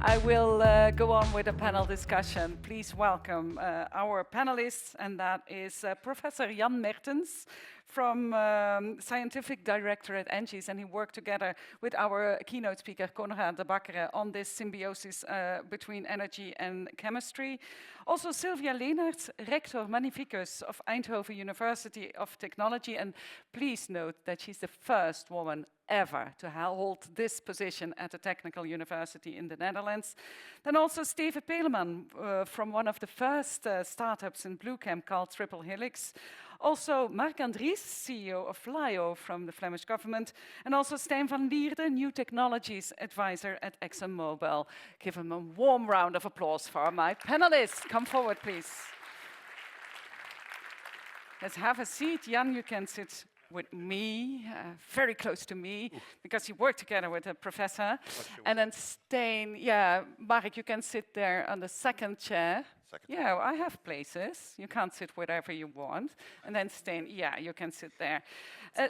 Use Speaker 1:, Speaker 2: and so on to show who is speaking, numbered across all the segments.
Speaker 1: I will go on with a panel discussion. Please welcome our panelists, and that is Professor Jan Mertens from Scientific Director at Engie, and he worked together with our keynote speaker, Konrad de Bakkere, on this symbiosis between energy and chemistry. Also, Silvia Lenaerts, Rector Magnificus of Eindhoven University of Technology, and please note that she's the first woman ever to hold this position at a technical university in the Netherlands. Then also Stijn Peleman from one of the first startups in Blue Camp called Helix. Also Andries, CEO of VLAIO from the Flemish government. And also Stijn van Lierde, New Technologies Advisor at ExxonMobil. Give him a warm round of applause for my panelists. Come forward, please. Let's have a seat. Jan, you can sit with me, very close to me, because you work together with a professor. And then Stijn, yeah, Mark, you can sit there on the second chair. Yeah, I have places. You can't sit wherever you want. And then Stijn, yeah, you can sit there.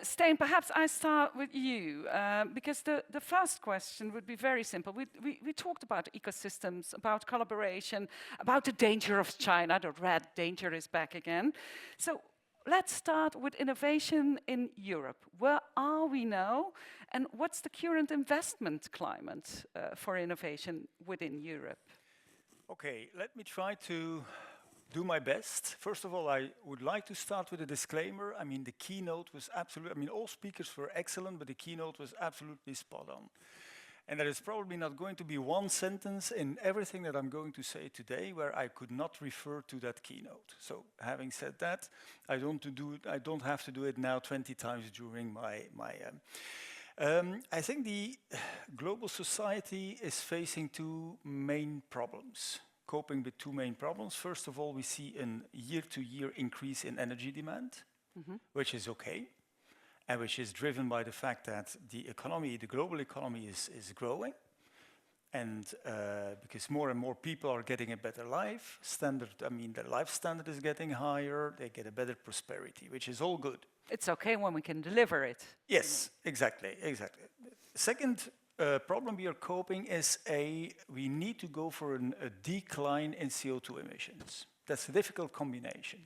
Speaker 1: Stijn, perhaps I start with you, because the first question would be very simple. We talked about ecosystems, about collaboration, about the danger of China. The red danger is back again. So let's start with innovation in Europe. Where are we now? And what's the current investment climate for innovation within Europe?
Speaker 2: Okay, let me try to do my best. First of all, I would like to start with a disclaimer. I mean, the keynote was absolutely, I mean, all speakers were excellent, but the keynote was absolutely spot on. And there is probably not going to be one sentence in everything that I'm going to say today where I could not refer to that keynote. So having said that, I don't have to do it now 20 times during I think the global society is facing two main problems, coping with two main problems. First of all, we see a year-to-year increase in energy demand, which is okay, and which is driven by the fact that the economy, the global economy is growing, and because more and more people are getting a better life standard, I mean, their life standard is getting higher, they get a better prosperity, which is all good.
Speaker 1: It's okay when we can deliver it.
Speaker 2: Yes, exactly. Second problem we are coping is we need to go for a decline in CO2 emissions. That's a difficult combination.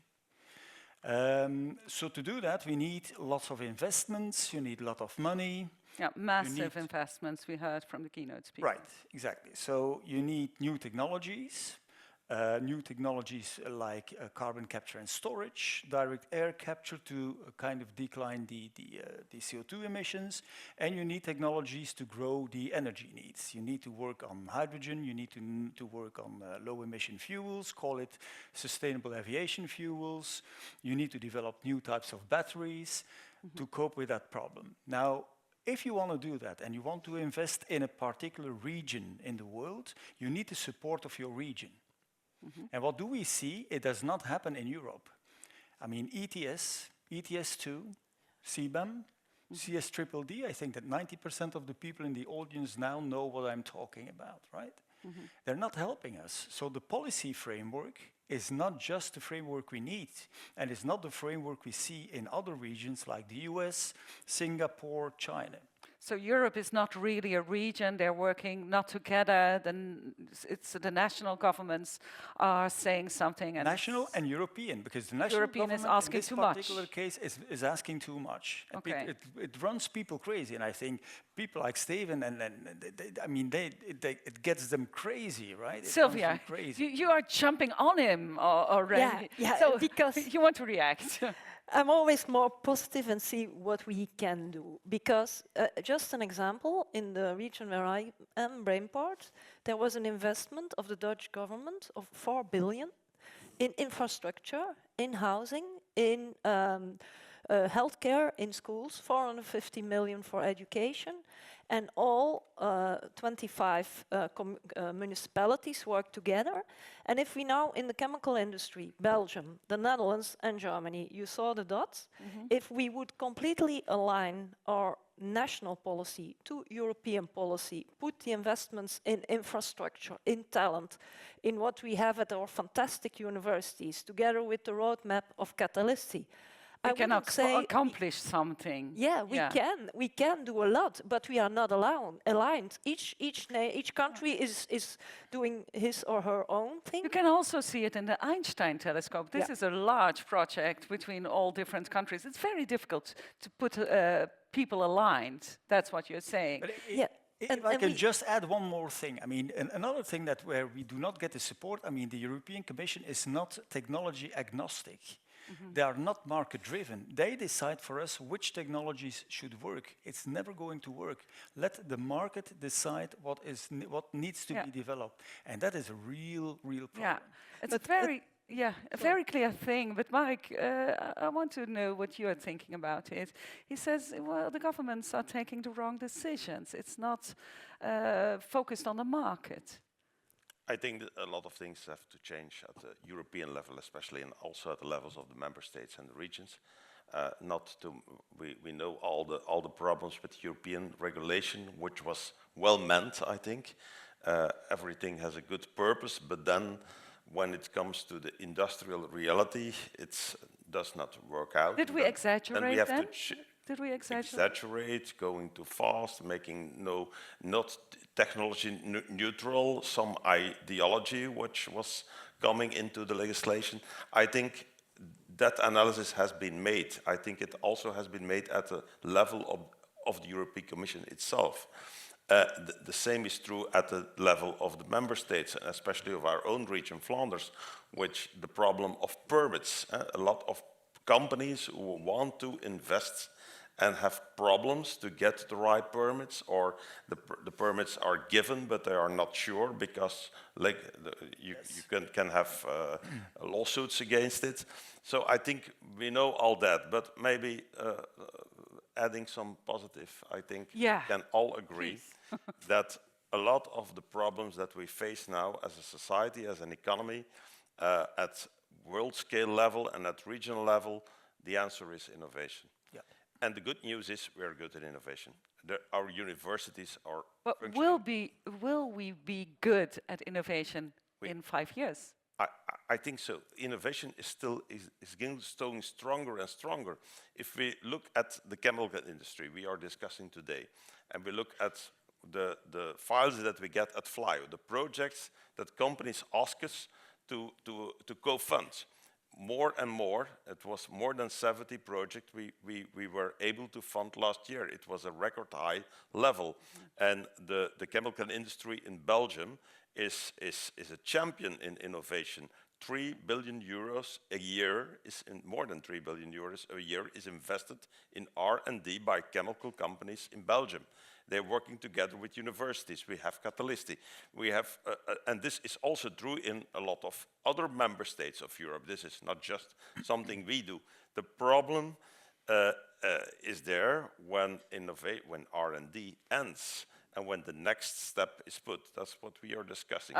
Speaker 2: So to do that, we need lots of investments, you need a lot of money.
Speaker 1: Yeah, massive investments we heard from the keynote speaker.
Speaker 2: Right, exactly. So you need new technologies like carbon capture and storage, direct air capture to kind of decline the CO2 emissions, and you need technologies to grow the energy needs. You need to work on hydrogen, you need to work on low emission fuels, call it sustainable aviation fuels. You need to develop new types of batteries to cope with that problem. Now, if you want to do that and you want to invest in a particular region in the world, you need the support of your region. And what do we see? It does not happen in Europe. I mean, ETS, ETS2, CBAM, CSDDD, I think that 90% of the people in the audience now know what I'm talking about, right? They're not helping us. So the policy framework is not just the framework we need, and it's not the framework we see in other regions like the US, Singapore, China.
Speaker 1: So Europe is not really a region, they're working not together, then it's the national governments are saying something. And
Speaker 2: national and European, because the national
Speaker 1: European
Speaker 2: government
Speaker 1: is asking
Speaker 2: in this
Speaker 1: too much.
Speaker 2: particular case is asking too much.
Speaker 1: Okay.
Speaker 2: It runs people crazy, and I think people like Steven, it gets them crazy, right?
Speaker 1: Silvia, you are jumping on him already.
Speaker 3: Yeah,
Speaker 1: so
Speaker 3: because
Speaker 1: you want to react.
Speaker 3: I'm always more positive and see what we can do. Because just an example, in the region where I am, Brainport, there was an investment of the Dutch government of 4 billion in infrastructure, in housing, in healthcare, in schools, 450 million for education, and all 25 municipalities work together. And if we now, in the chemical industry, Belgium, the Netherlands and Germany, you saw the dots, if we would completely align our national policy to European policy, put the investments in infrastructure, in talent, in what we have at our fantastic universities, together with the roadmap of Catalisti,
Speaker 1: We can
Speaker 3: wouldn't say
Speaker 1: accomplish something.
Speaker 3: yeah, we can do a lot, but we are not aligned. Each country is doing his or her own thing.
Speaker 1: You can also see it in the Einstein telescope. This is a large project between all different countries. It's very difficult to put people aligned. That's what you're saying.
Speaker 2: But
Speaker 3: Yeah.
Speaker 2: if I can just add one more thing. I mean, another thing that where we do not get the support, I mean, the European Commission is not technology agnostic. They are not market driven. They decide for us which technologies should work. It's never going to work. Let the market decide what needs to be developed. And that is a real problem.
Speaker 1: Yeah, it's a very clear thing. But Mark, I want to know what you are thinking about it. He says, well, the governments are taking the wrong decisions. It's not focused on the market.
Speaker 4: I think that a lot of things have to change at the European level, especially, and also at the levels of the member states and the regions. We know all the problems with European regulation, which was well meant, I think. Everything has a good purpose, but then when it comes to the industrial reality, it does not work out.
Speaker 1: Did we exaggerate
Speaker 4: then? We have
Speaker 1: then?
Speaker 4: to
Speaker 1: Did we exaggerate?
Speaker 4: Exaggerate, going too fast, making not technology neutral, some ideology which was coming into the legislation. I think that analysis has been made. I think it also has been made at the level of the European Commission itself. The same is true at the level of the member states, and especially of our own region, Flanders, which the problem of permits. A lot of companies who want to invest and have problems to get the right permits, or the permits are given, but they are not sure because you can have lawsuits against it. So I think we know all that, but maybe adding some positive, I think we can all agree that a lot of the problems that we face now as a society, as an economy, at world scale level and at regional level, the answer is innovation. Yeah. And the good news is we are good at innovation. Our universities are.
Speaker 1: But will we be good at innovation in 5 years?
Speaker 4: I think so. Innovation is still going stronger and stronger. If we look at the chemical industry we are discussing today, and we look at the files that we get at VLAIO, the projects that companies ask us to co-fund. More and more, it was more than 70 projects we were able to fund last year. It was a record high level. And the chemical industry in Belgium is a champion in innovation. 3 billion euros a year more than 3 billion euros a year is invested in R&D by chemical companies in Belgium. They're working together with universities. We have Catalisti. We have, and this is also true in a lot of other member states of Europe. This is not just something we do. The problem is there when R&D ends and when the next step is put. That's what we are discussing.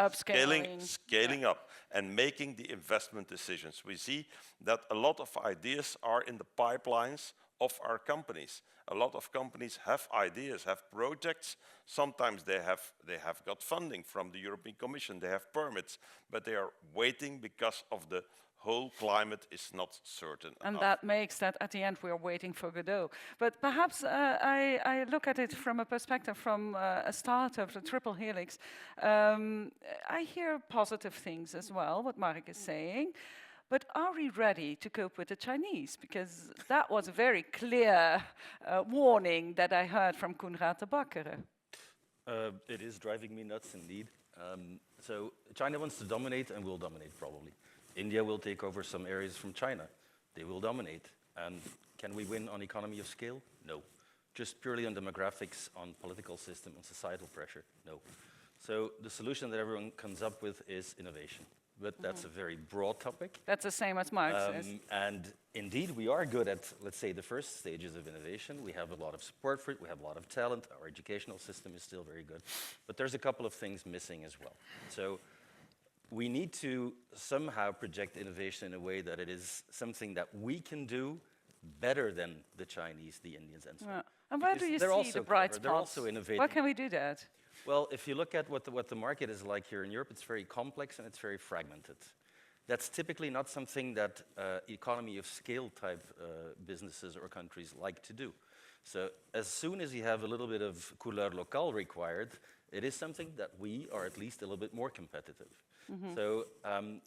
Speaker 4: Scaling up and making the investment decisions. We see that a lot of ideas are in the pipelines of our companies. A lot of companies have ideas, have projects. Sometimes they have got funding from the European Commission. They have permits, but they are waiting because of the whole climate is not certain
Speaker 1: and
Speaker 4: enough.
Speaker 1: That makes that at the end we are waiting for Godot. But perhaps I look at it from a perspective from a startup, the Triple Helix. I hear positive things as well, what Mark is saying. But are we ready to cope with the Chinese? Because that was a very clear warning that I heard from Koenraad de Bakkere.
Speaker 5: It is driving me nuts indeed. So China wants to dominate and will dominate probably. India will take over some areas from China. They will dominate. And can we win on economy of scale? No. Just purely on demographics, on political system, on societal pressure? No. So the solution that everyone comes up with is innovation. But that's a very broad topic.
Speaker 1: That's the same as Mark says.
Speaker 5: And indeed, we are good at, let's say, the first stages of innovation. We have a lot of support for it. We have a lot of talent. Our educational system is still very good. But there's a couple of things missing as well. So we need to somehow project innovation in a way that it is something that we can do better than the Chinese, the Indians, and so on.
Speaker 1: And where do you see the bright spots?
Speaker 5: They're also innovating.
Speaker 1: Where can we do that?
Speaker 5: Well, if you look at what the market is like here in Europe, it's very complex and it's very fragmented. That's typically not something that economy of scale type businesses or countries like to do. So as soon as you have a little bit of couleur locale required, it is something that we are at least a little bit more competitive. So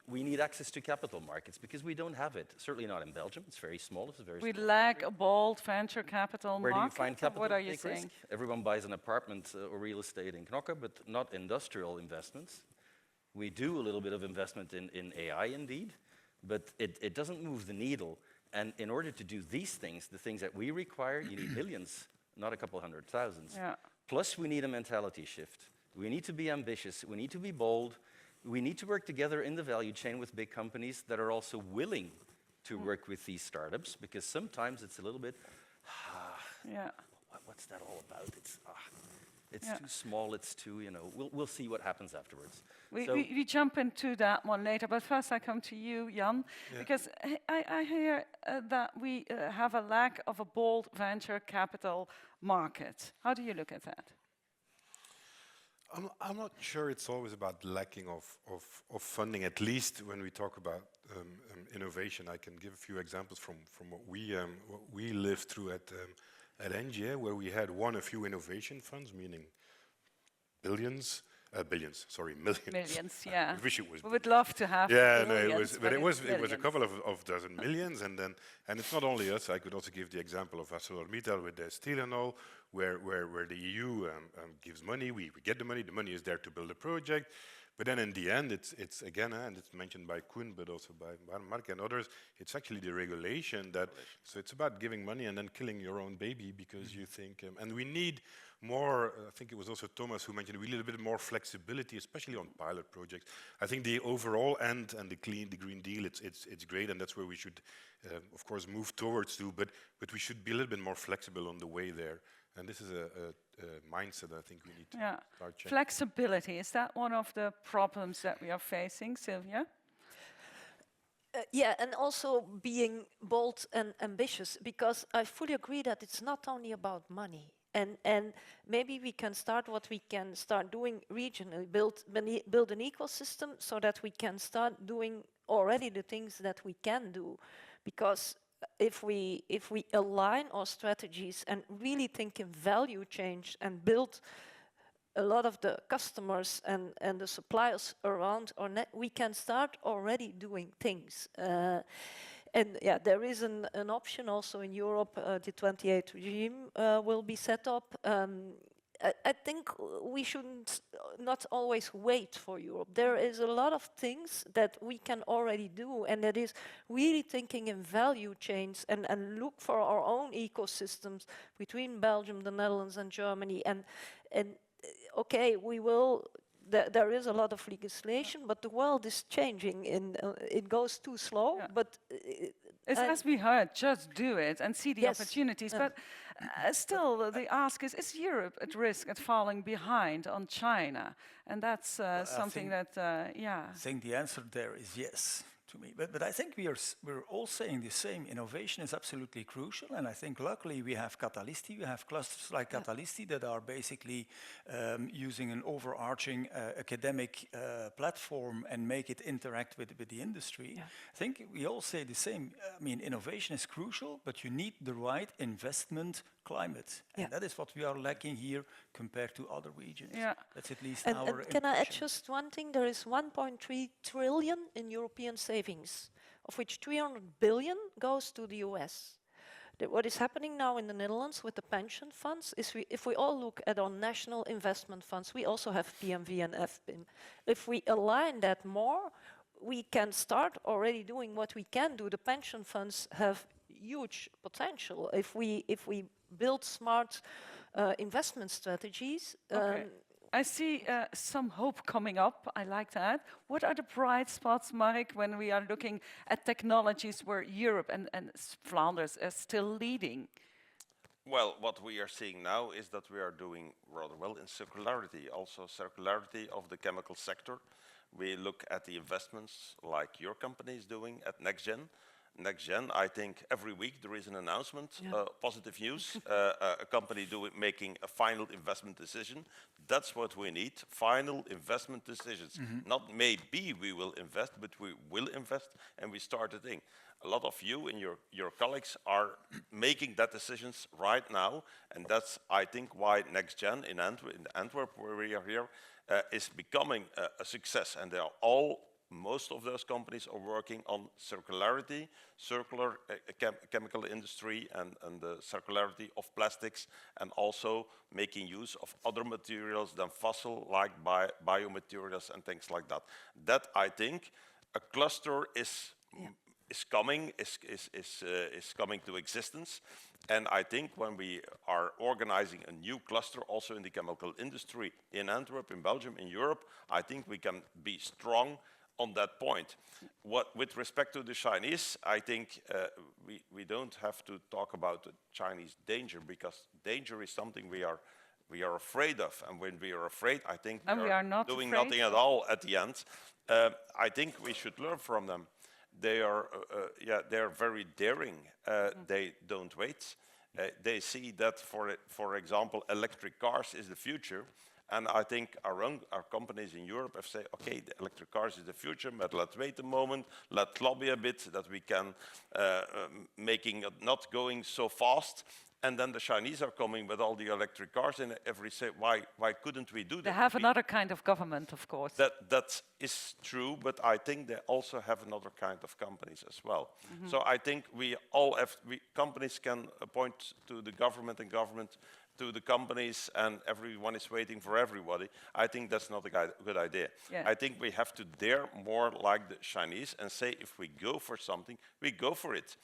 Speaker 5: we need access to capital markets because we don't have it. Certainly not in Belgium. It's very small. It's a very
Speaker 1: We
Speaker 5: small
Speaker 1: lack a bold venture capital
Speaker 5: Where do you
Speaker 1: market.
Speaker 5: find capital
Speaker 1: What
Speaker 5: to
Speaker 1: are you
Speaker 5: take
Speaker 1: saying?
Speaker 5: risk? Everyone buys an apartment or real estate in Knokke, but not industrial investments. We do a little bit of investment in AI indeed, but it doesn't move the needle. And in order to do these things, the things that we require, you need millions, not a couple hundred thousands.
Speaker 1: Yeah.
Speaker 5: Plus, we need a mentality shift. We need to be ambitious. We need to be bold. We need to work together in the value chain with big companies that are also willing to work with these startups, because sometimes it's a little bit,
Speaker 1: Yeah.
Speaker 5: what's that all about? It's
Speaker 1: Yeah.
Speaker 5: too small, it's too, we'll see what happens afterwards.
Speaker 1: We jump into that one later, but first I come to you, Jan, because I hear that we have a lack of a bold venture capital market. How do you look at that?
Speaker 6: I'm not sure it's always about lacking of funding, at least when we talk about innovation. I can give a few examples from what we lived through at Engie, where we had a few innovation funds, meaning millions.
Speaker 1: Millions, yeah.
Speaker 6: I wish it was.
Speaker 1: We would love to have billions,
Speaker 6: it was a
Speaker 1: millions.
Speaker 6: couple of dozen millions, and it's not only us. I could also give the example of ArcelorMittal with their steel and all, where the EU gives money, we get the money is there to build a project, but then in the end, it's again, and it's mentioned by Koen, but also by Mark and others, it's actually the regulation that, so it's about giving money and then killing your own baby because you think, and we need more, I think it was also Thomas who mentioned, we need a bit more flexibility, especially on pilot projects. I think the overall end and the Green Deal, it's great, and that's where we should, of course, move towards to, but we should be a little bit more flexible on the way there. And this is a mindset I think we need to start changing.
Speaker 1: Flexibility, is that one of the problems that we are facing, Silvia?
Speaker 3: Yeah, and also being bold and ambitious, because I fully agree that it's not only about money. And maybe we can start what we can start doing regionally, build an ecosystem so that we can start doing already the things that we can do. Because if we align our strategies and really think in value change and build a lot of the customers and the suppliers around our net, we can start already doing things. And yeah, there is an option also in Europe, the 28 regime will be set up. I think we shouldn't not always wait for Europe. There is a lot of things that we can already do, and that is really thinking in value chains and look for our own ecosystems between Belgium, the Netherlands and Germany. And okay, we will, there is a lot of legislation, but the world is changing, it goes too slow, but
Speaker 1: It's as we heard, just do it and see the opportunities. But still, the ask is Europe at risk at falling behind on China? And that's something that,
Speaker 2: I think the answer there is yes to me. But I think we're all saying the same. Innovation is absolutely crucial, and I think luckily we have Catalisti, we have clusters like Catalisti that are basically using an overarching academic platform and make it interact with the industry. Yeah. I think we all say the same. I mean, innovation is crucial, but you need the right investment climate. And that is what we are lacking here compared to other regions. Yeah. That's at least our impression.
Speaker 3: Can I add just one thing? There is 1.3 trillion in European savings, of which 300 billion goes to the US. What is happening now in the Netherlands with the pension funds is if we all look at our national investment funds, we also have PMV and FPIM. If we align that more, we can start already doing what we can do. The pension funds have huge potential if we build smart investment strategies.
Speaker 1: I see some hope coming up. I like that. What are the bright spots, Mark, when we are looking at technologies where Europe and Flanders are still leading?
Speaker 4: Well, what we are seeing now is that we are doing rather well in circularity, also circularity of the chemical sector. We look at the investments like your company is doing at NextGen. NextGen, I think every week there is an announcement, positive news, a company making a final investment decision. That's what we need, final investment decisions. Not maybe we will invest, but we will invest, and we start the thing. A lot of you and your colleagues are making that decisions right now, and that's, I think, why NextGen in Antwerp, where we are here, is becoming a success. And they are most of those companies are working on circularity, circular chemical industry, and the circularity of plastics, and also making use of other materials than fossil, like biomaterials and things like that. That, I think, a cluster is coming to existence. And I think when we are organizing a new cluster also in the chemical industry in Antwerp, in Belgium, in Europe, I think we can be strong on that point. With respect to the Chinese, I think we don't have to talk about the Chinese danger, because danger is something we are afraid of. And when we are afraid, I think we are not doing nothing at all at the end. I think we should learn from them. They are very daring. They don't wait. They see that, for example, electric cars is the future. And I think our companies in Europe have said, okay, the electric cars is the future, but let's wait a moment, let's lobby a bit that we can making it not going so fast. And then the Chinese are coming with all the electric cars, and every say, why couldn't we do that?
Speaker 1: They have another kind of government, of course.
Speaker 4: That is true, but I think they also have another kind of companies as well. So I think companies can appoint to the government, and government to the companies, and everyone is waiting for everybody. I think that's not a good idea. I think we have to dare more like the Chinese and say, if we go for something, we go for it.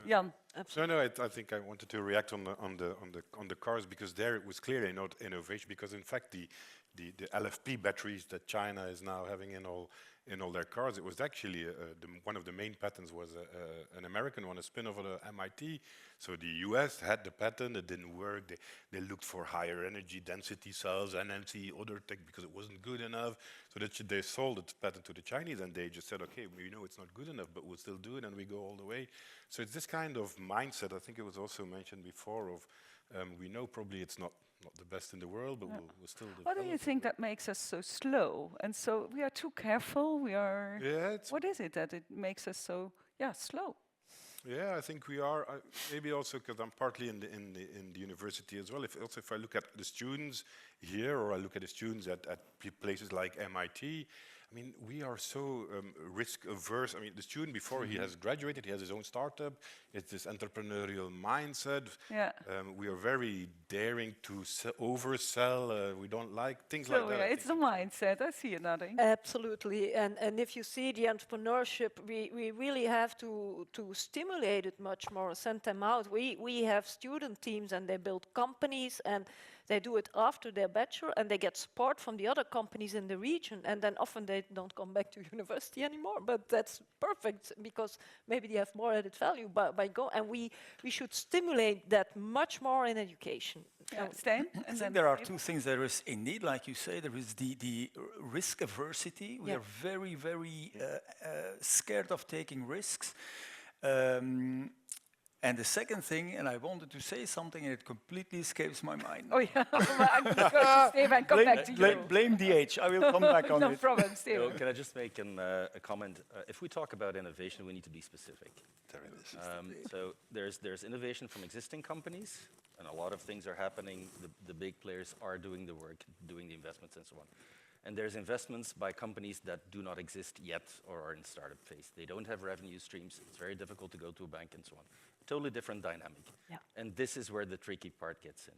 Speaker 1: Jan.
Speaker 6: No, I think I wanted to react on the cars, because there it was clearly innovation, because in fact the LFP batteries that China is now having in all their cars, it was actually one of the main patents was an American one, a spin-off of the MIT. So the US had the patent, it didn't work. They looked for higher energy density cells, NMC, other tech, because it wasn't good enough. So they sold the patent to the Chinese, and they just said, okay, we know it's not good enough, but we'll still do it, and we go all the way. So it's this kind of mindset, I think it was also mentioned before, of we know probably it's not the best in the world, but we'll still develop.
Speaker 1: What do you think that makes us so slow? And so we are too careful, we are... what is it that it makes us so, slow?
Speaker 6: Yeah, I think we are. Maybe also because I'm partly in the university as well. If I look at the students here, or I look at the students at places like MIT, I mean, we are so risk averse. I mean, the student, before he has graduated, he has his own startup. It's this entrepreneurial mindset. We are very daring to oversell. We don't like things like that.
Speaker 1: It's the mindset. I see you nodding.
Speaker 3: Absolutely. And if you see the entrepreneurship, we really have to stimulate it much more, send them out. We have student teams, and they build companies, and they do it after their bachelor, and they get support from the other companies in the region, and then often they don't come back to university anymore. But that's perfect, because maybe they have more added value by go. And we should stimulate that much more in education.
Speaker 1: Stijn?
Speaker 2: I think there are two things. There is indeed, like you say, there is the risk aversity. We are very, very scared of taking risks. And the second thing, and I wanted to say something, and it completely escapes my mind.
Speaker 1: Oh, yeah. I'm going to Steve and come back to you.
Speaker 2: Blame the age. I will come back on
Speaker 1: no
Speaker 2: it.
Speaker 1: problem, Steve.
Speaker 5: So can I just make a comment? If we talk about innovation, we need to be specific. So there's innovation from existing companies, and a lot of things are happening. The big players are doing the work, doing the investments, and so on. And there's investments by companies that do not exist yet or are in startup phase. They don't have revenue streams. It's very difficult to go to a bank and so on. Totally different dynamic. And this is where the tricky part gets in.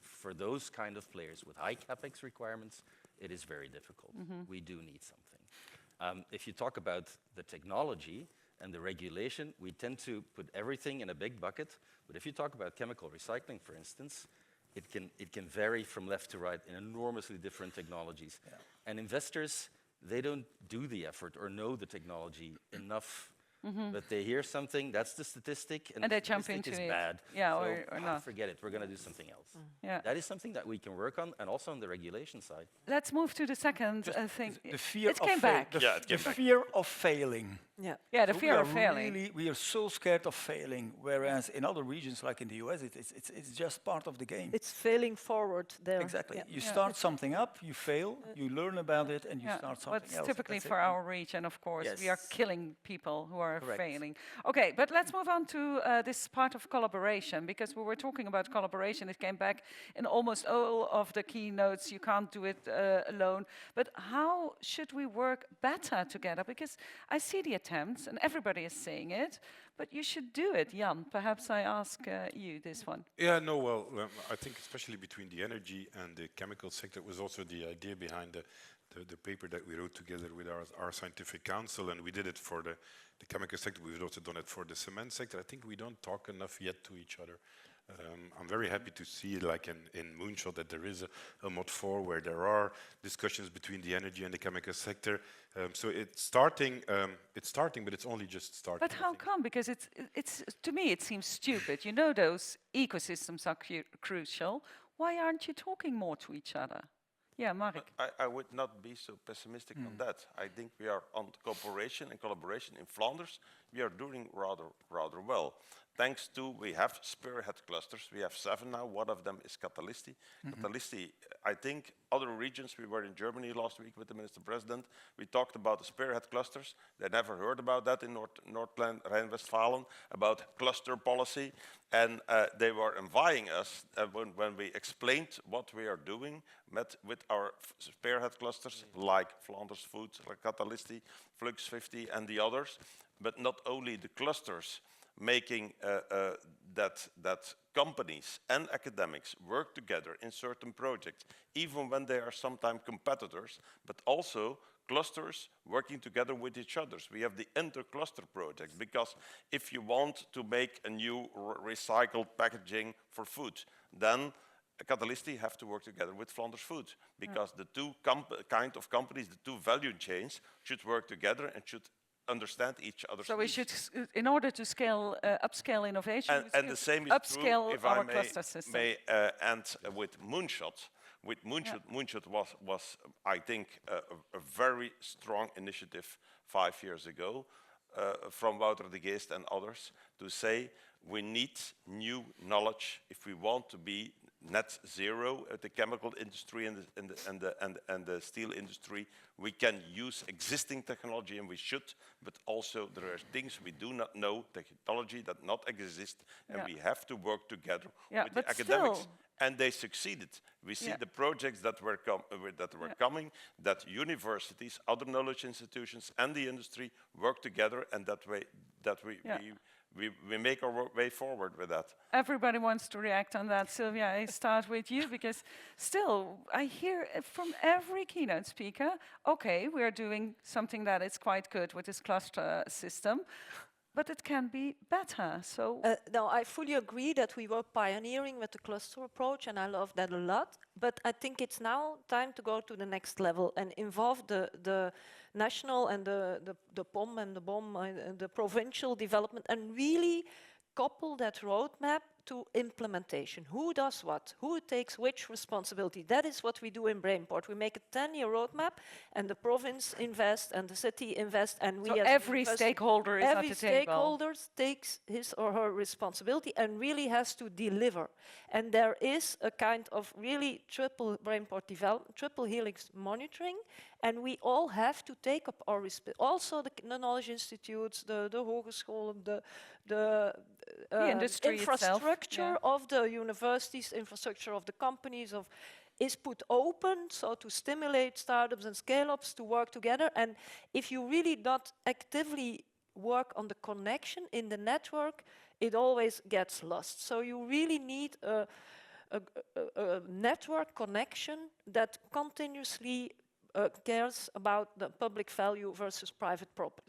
Speaker 5: For those kind of players with high capex requirements, it is very difficult. We do need something. If you talk about the technology and the regulation, we tend to put everything in a big bucket. But if you talk about chemical recycling, for instance, it can vary from left to right in enormously different technologies. And investors, they don't do the effort or know the technology enough But they hear something, that's the statistic,
Speaker 1: And they jump
Speaker 5: statistic
Speaker 1: into
Speaker 5: is
Speaker 1: it.
Speaker 5: bad.
Speaker 1: Yeah,
Speaker 5: so,
Speaker 1: or not.
Speaker 5: Forget it, we're going to do something else.
Speaker 1: Yeah.
Speaker 5: That is something that we can work on, and also on the regulation side.
Speaker 1: Let's move to the second thing.
Speaker 2: The fear
Speaker 1: It
Speaker 2: of
Speaker 1: came back.
Speaker 4: Yeah, it came
Speaker 2: the
Speaker 4: back.
Speaker 2: fear of failing.
Speaker 3: Yeah.
Speaker 1: Yeah, the
Speaker 2: So
Speaker 1: fear of failing.
Speaker 2: We are so scared of failing, whereas in other regions, like in the US, it's just part of the game.
Speaker 3: It's failing forward there.
Speaker 2: Exactly.
Speaker 3: Yeah.
Speaker 2: You start something up, you fail, you learn about it, and you
Speaker 1: Yeah,
Speaker 2: start
Speaker 1: well,
Speaker 2: something
Speaker 1: it's
Speaker 2: else.
Speaker 1: typically
Speaker 2: That's
Speaker 1: for
Speaker 2: it.
Speaker 1: our region, of course. We are
Speaker 2: Yes.
Speaker 1: killing people who are
Speaker 2: Correct.
Speaker 1: failing. Okay, but let's move on to this part of collaboration, because we were talking about collaboration. It came back in almost all of the keynotes. You can't do it alone. But how should we work better together? Because I see the attempts, and everybody is saying it, but you should do it. Jan, perhaps I ask you this one.
Speaker 6: Yeah, no, well, I think especially between the energy and the chemical sector was also the idea behind the paper that we wrote together with our scientific council, and we did it for the chemical sector. We've also done it for the cement sector. I think we don't talk enough yet to each other. I'm very happy to see, like in Moonshot, that there is a mod 4 where there are discussions between the energy and the chemical sector. So it's starting, but it's only just starting.
Speaker 1: But how come? Because it's to me it seems stupid. You know those ecosystems are crucial. Why aren't you talking more to each other? Yeah, Mark.
Speaker 4: I would not be so pessimistic on that. I think we are on cooperation and collaboration in Flanders. We are doing rather well. Thanks to, we have spearhead clusters. We have 7 now. One of them is Catalisti. Catalisti, I think other regions, we were in Germany last week with the Minister President. We talked about the spearhead clusters. They never heard about that in North Rhine-Westphalia, about cluster policy. And they were inviting us when we explained what we are doing with our spearhead clusters, like Flanders Food, like Catalisti, Flux 50, and the others. But not only the clusters, making that companies and academics work together in certain projects, even when they are sometimes competitors, but also clusters working together with each other. We have the inter-cluster projects, because if you want to make a new recycled packaging for food, then Catalisti have to work together with Flanders Food, because the two kind of companies, the two value chains should work together and should understand each other's
Speaker 1: So we
Speaker 4: needs.
Speaker 1: should, in order to upscale innovation, we
Speaker 4: And the
Speaker 1: should
Speaker 4: same is
Speaker 1: upscale
Speaker 4: true, if
Speaker 1: our
Speaker 4: I
Speaker 1: cluster system.
Speaker 4: may end with Moonshot. With Moonshot, Moonshot was I think, a very strong initiative 5 years ago from Wouter de Geest and others to say we need new knowledge if we want to be net zero at the chemical industry and the steel industry. We can use existing technology, and we should, but also there are things we do not know, technology that not exist, and we have to work together with the academics.
Speaker 1: Still.
Speaker 4: And they succeeded. We see the projects that were coming, that universities, other knowledge institutions, and the industry work together, and that way that we make our way forward with that.
Speaker 1: Everybody wants to react on that. Silvia, I start with you, because still I hear from every keynote speaker, okay, we are doing something that is quite good with this cluster system, but it can be better. So
Speaker 3: no, I fully agree that we were pioneering with the cluster approach, and I love that a lot. But I think it's now time to go to the next level and involve the national and the POM and the BOM, the provincial development, and really couple that roadmap to implementation. Who does what? Who takes which responsibility? That is what we do in Brainport. We make a 10-year roadmap, and the province invests, and the city invests, and we
Speaker 1: so
Speaker 3: as
Speaker 1: every stakeholder is at the table.
Speaker 3: Every stakeholder takes his or her responsibility and really has to deliver. And there is a kind of really triple Brainport development, triple Helix monitoring, and we all have to take up our also the knowledge institutes, the hogescholen, the
Speaker 1: industry
Speaker 3: infrastructure
Speaker 1: itself,
Speaker 3: of the universities, infrastructure of the companies, is put open, so to stimulate startups and scale-ups to work together. And if you really not actively work on the connection in the network, it always gets lost. So you really need a network connection that continuously cares about the public value versus private profit.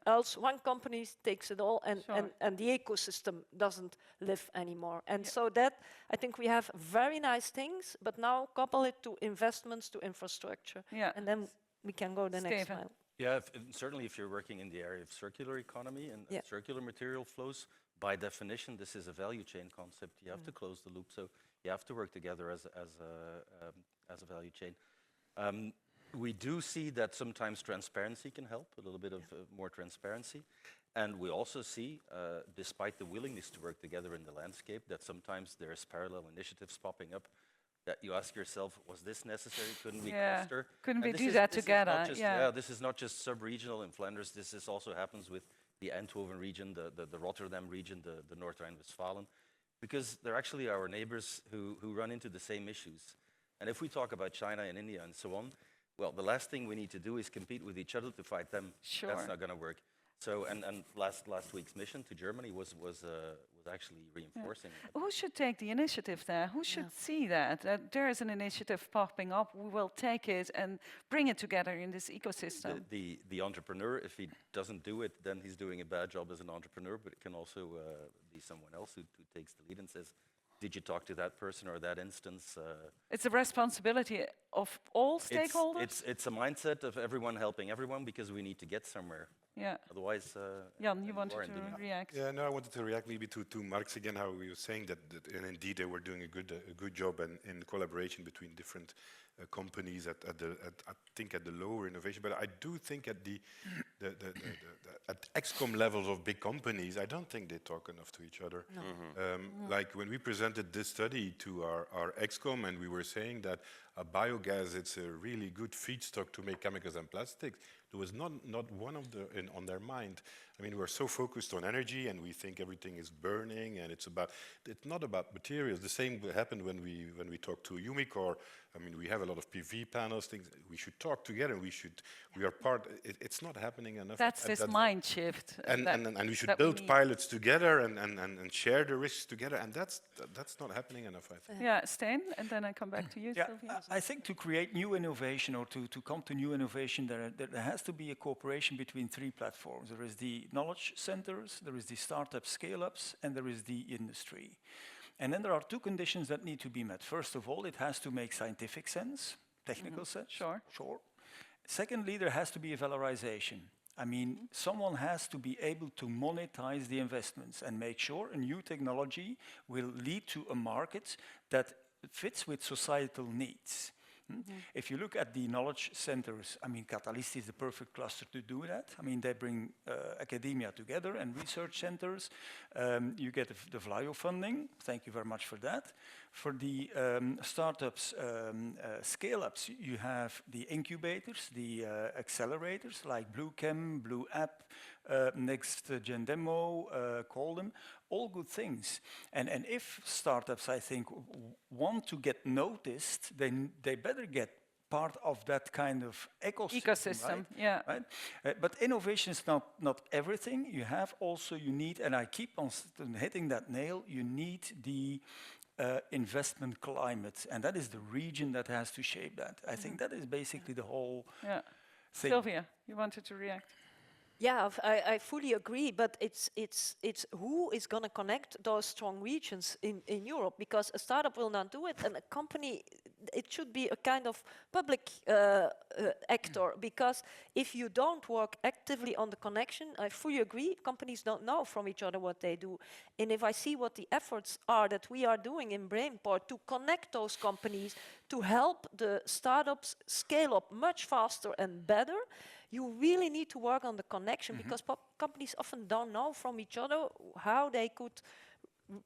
Speaker 3: Else one company takes it all, and the ecosystem doesn't live anymore. And so that, I think we have very nice things, but now couple it to investments, to infrastructure. And then we can go the next mile.
Speaker 5: Yeah, certainly if you're working in the area of circular economy and circular material flows, by definition, this is a value chain concept. You have to close the loop, so you have to work together as a value chain. We do see that sometimes transparency can help, a little bit of more transparency. And we also see, despite the willingness to work together in the landscape, that sometimes there's parallel initiatives popping up that you ask yourself, was this necessary? Couldn't we cluster?
Speaker 1: Couldn't we
Speaker 5: And
Speaker 1: do that together?
Speaker 5: This is not just sub-regional in Flanders. This is also happens with the Eindhoven region, the Rotterdam region, the North Rhine-Westphalen, because they're actually our neighbors who run into the same issues. And if we talk about China and India and so on, well, the last thing we need to do is compete with each other to fight them.
Speaker 1: Sure.
Speaker 5: That's not going to work. So, and last week's mission to Germany was actually reinforcing.
Speaker 1: Who should take the initiative there? Who should see that there is an initiative popping up? We will take it and bring it together in this ecosystem.
Speaker 5: The entrepreneur, if he doesn't do it, then he's doing a bad job as an entrepreneur. But it can also be someone else who takes the lead and says, "Did you talk to that person or that instance?"
Speaker 1: It's a responsibility of all stakeholders.
Speaker 5: It's a mindset of everyone helping everyone because we need to get somewhere.
Speaker 1: Yeah.
Speaker 5: Otherwise,
Speaker 1: Jan, you wanted to react?
Speaker 6: Yeah, no, I wanted to react maybe to Mark's again, how we were saying that and indeed they were doing a good job in collaboration between different companies at the lower innovation. But I do think at at ExCom levels of big companies, I don't think they talk enough to each other.
Speaker 3: No.
Speaker 6: Like when we presented this study to our ExCom, and we were saying that biogas, it's a really good feedstock to make chemicals and plastics, there was not one of on their mind. I mean, we're so focused on energy, and we think everything is burning, and it's not about materials. The same happened when we talked to Umicore. I mean, we have a lot of PV panels, things. We should talk together. We are part. It's not happening enough.
Speaker 1: That's this mind shift.
Speaker 6: And we should build pilots together and share the risks together. And that's not happening enough, I think.
Speaker 1: Yeah, Stijn, and then I come back to you, Silvia.
Speaker 2: I think to create new innovation or to come to new innovation, there has to be a cooperation between three platforms. There is the knowledge centers, there is the startup scale-ups, and there is the industry. And then there are two conditions that need to be met. First of all, it has to make scientific sense, technical sense.
Speaker 1: Sure.
Speaker 2: Secondly, there has to be a valorization. I mean, someone has to be able to monetize the investments and make sure a new technology will lead to a market that fits with societal needs. If you look at the knowledge centers, I mean, Catalisti is the perfect cluster to do that. I mean, they bring academia together and research centers. You get the VLAIO funding. Thank you very much for that. For the startups, scale-ups, you have the incubators, the accelerators like Blue Chem, Blue App, Next Gen Demo, call them. All good things. And if startups, I think, want to get noticed, then they better get part of that kind of ecosystem. Right?
Speaker 1: Yeah.
Speaker 2: Right? But innovation is not everything. You need, and I keep on hitting that nail, you need the investment climate. And that is the region that has to shape that. I think that is basically the whole thing.
Speaker 1: Sylvia, you wanted to react?
Speaker 3: Yeah, I fully agree, but it's who is going to connect those strong regions in Europe, because a startup will not do it, and a company, it should be a kind of public actor, because if you don't work actively on the connection, I fully agree, companies don't know from each other what they do. And if I see what the efforts are that we are doing in Brainport to connect those companies, to help the startups scale up much faster and better, you really need to work on the connection, because companies often don't know from each other how they could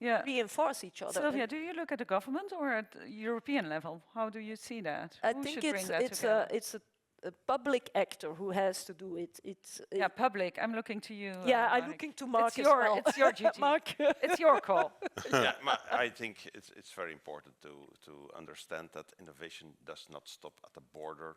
Speaker 3: reinforce each other.
Speaker 1: Sylvia, do you look at the government or at the European level? How do you see that?
Speaker 3: I think it's a public actor who has to do it.
Speaker 1: Public. I'm looking to you.
Speaker 3: I'm looking to Mark as well.
Speaker 1: It's your duty.
Speaker 3: Mark.
Speaker 1: It's your call.
Speaker 4: I think it's very important to understand that innovation does not stop at the border.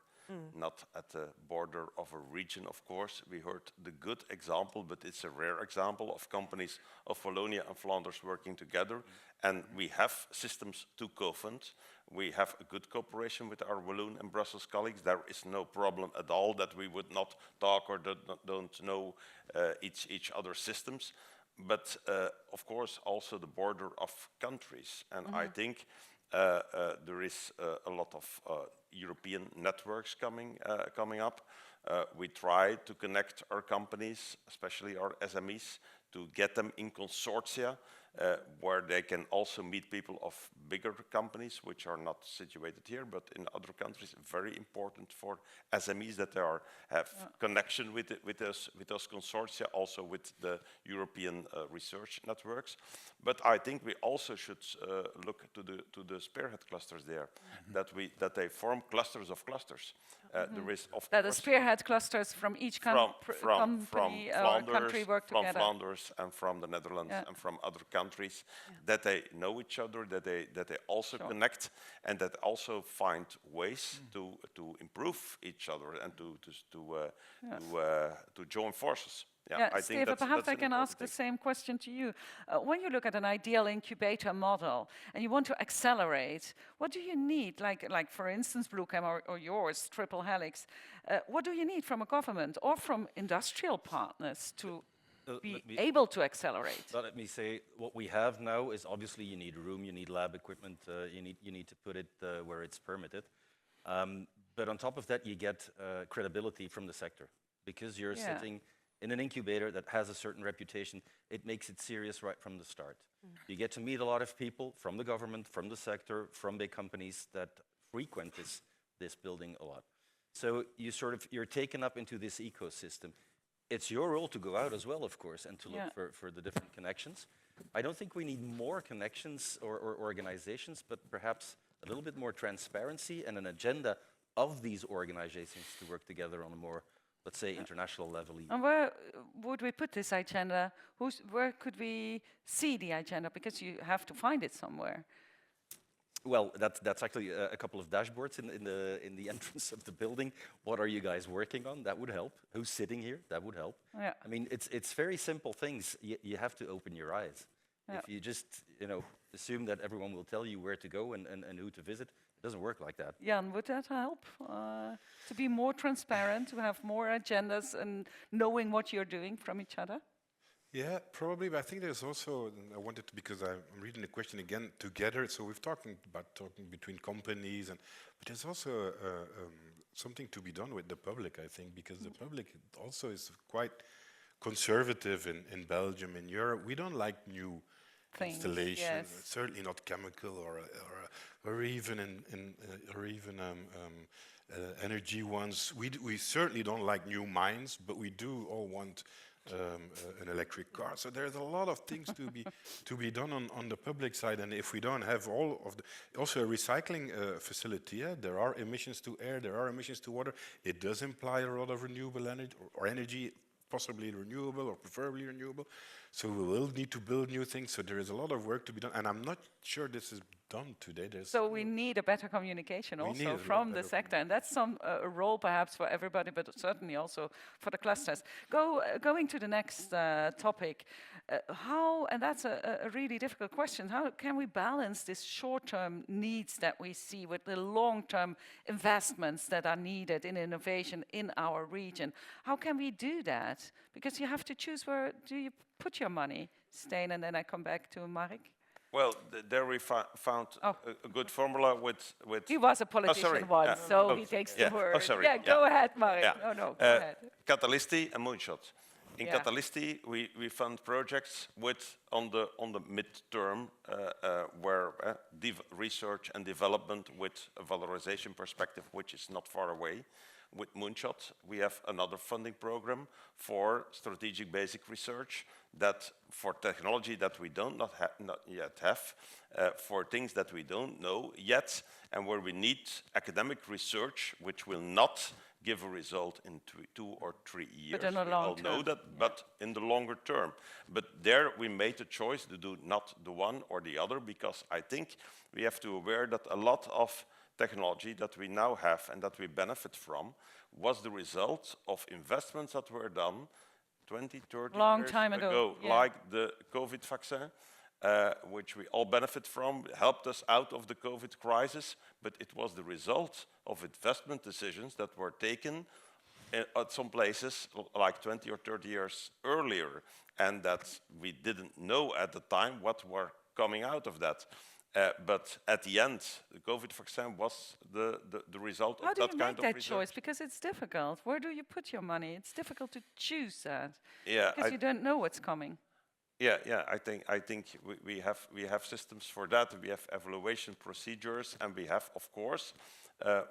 Speaker 4: Not at the border of a region, of course. We heard the good example, but it's a rare example of companies of Wallonia and Flanders working together. And we have systems to co-fund. We have a good cooperation with our Walloon and Brussels colleagues. There is no problem at all that we would not talk or don't know each other's systems. But of course, also the border of countries. And I think there is a lot of European networks coming up. We try to connect our companies, especially our SMEs, to get them in consortia where they can also meet people of bigger companies, which are not situated here, but in other countries. Very important for SMEs that they have connection with those consortia, also with the European research networks. But I think we also should look to the spearhead clusters there, that they form clusters of clusters. There is, of
Speaker 1: That the
Speaker 4: course,
Speaker 1: spearhead clusters from each company or country work
Speaker 4: from
Speaker 1: together.
Speaker 4: Flanders and from the Netherlands and from other countries, that they know each other, that they also connect, and that also find ways to improve each other and to join forces.
Speaker 1: Yeah,
Speaker 4: I think
Speaker 1: Steve, perhaps I
Speaker 4: an
Speaker 1: can ask the
Speaker 4: important
Speaker 1: same question to you. When you look at an ideal incubator model and you want to accelerate, what do you need? Like for instance, Bluechem or yours, Triple Helix. What do you need from a government or from industrial partners to be able to accelerate?
Speaker 5: Let me say, what we have now is obviously you need room, you need lab equipment, you need to put it where it's permitted. But on top of that, you get credibility from the sector, because you're sitting in an incubator that has a certain reputation. It makes it serious right from the start. You get to meet a lot of people from the government, from the sector, from big companies that frequent this building a lot. So you're taken up into this ecosystem. It's your role to go out as well, of course, and to look for the different connections. I don't think we need more connections or organizations, but perhaps a little bit more transparency and an agenda of these organizations to work together on a more, let's say, international level.
Speaker 1: And where would we put this agenda? Where could we see the agenda? Because you have to find it somewhere.
Speaker 5: Well, that's actually a couple of dashboards in the entrance of the building. What are you guys working on? That would help. Who's sitting here? That would help.
Speaker 1: Yeah.
Speaker 5: I mean, it's very simple things. You have to open your eyes.
Speaker 1: Yeah.
Speaker 5: If you just assume that everyone will tell you where to go and who to visit, it doesn't work like that.
Speaker 1: Jan, would that help to be more transparent, to have more agendas and knowing what you're doing from each other?
Speaker 6: Yeah, probably, but I think there's also, I wanted to, because I'm reading the question again together, so we've talking between companies, but there's also something to be done with the public, I think, because the public also is quite conservative in Belgium, in Europe. We don't like new installations, certainly not chemical or even energy ones. We certainly don't like new mines, but we do all want an electric car. So there's a lot of things to be done on the public side, and if we don't have all of the, also a recycling facility, there are emissions to air, there are emissions to water. It does imply a lot of renewable energy or energy, possibly renewable or preferably renewable. So we will need to build new things. So there is a lot of work to be done, and I'm not sure this is done today.
Speaker 1: So we need a better communication also from the sector, and that's a role perhaps for everybody, but certainly also for the clusters. Going to the next topic, how, and that's a really difficult question, how can we balance these short-term needs that we see with the long-term investments that are needed in innovation in our region? How can we do that? Because you have to choose where do you put your money, Stijn, and then I come back to Mark.
Speaker 4: Well, there we found a good formula with...
Speaker 1: He was a politician once, so he takes the word.
Speaker 4: Oh, sorry.
Speaker 1: Yeah, go ahead, Mark.
Speaker 4: Yeah.
Speaker 1: No, go ahead.
Speaker 4: Catalisti and Moonshot. In Catalisti, we fund projects on the mid-term where research and development with a valorization perspective, which is not far away. With Moonshot, we have another funding program for strategic basic research, that for technology that we not yet have, for things that we don't know yet, and where we need academic research, which will not give a result in 2 or 3 years.
Speaker 1: But in the long term.
Speaker 4: We all know that, but in the longer term. But there we made a choice to do not the one or the other, because I think we have to be aware that a lot of technology that we now have and that we benefit from was the result of investments that were done 20, 30 years ago, like the COVID vaccine, which we all benefit from, helped us out of the COVID crisis, but it was the result of investment decisions that were taken at some places like 20 or 30 years earlier, and that we didn't know at the time what were coming out of that. But at the end, the COVID vaccine was the result
Speaker 1: How
Speaker 4: of
Speaker 1: do
Speaker 4: that
Speaker 1: you
Speaker 4: kind
Speaker 1: make
Speaker 4: of
Speaker 1: that
Speaker 4: research.
Speaker 1: choice? Because it's difficult. Where do you put your money? It's difficult to choose that.
Speaker 4: Yeah,
Speaker 1: Because you don't know what's coming.
Speaker 4: Yeah. I think we have systems for that. We have evaluation procedures, and we have, of course,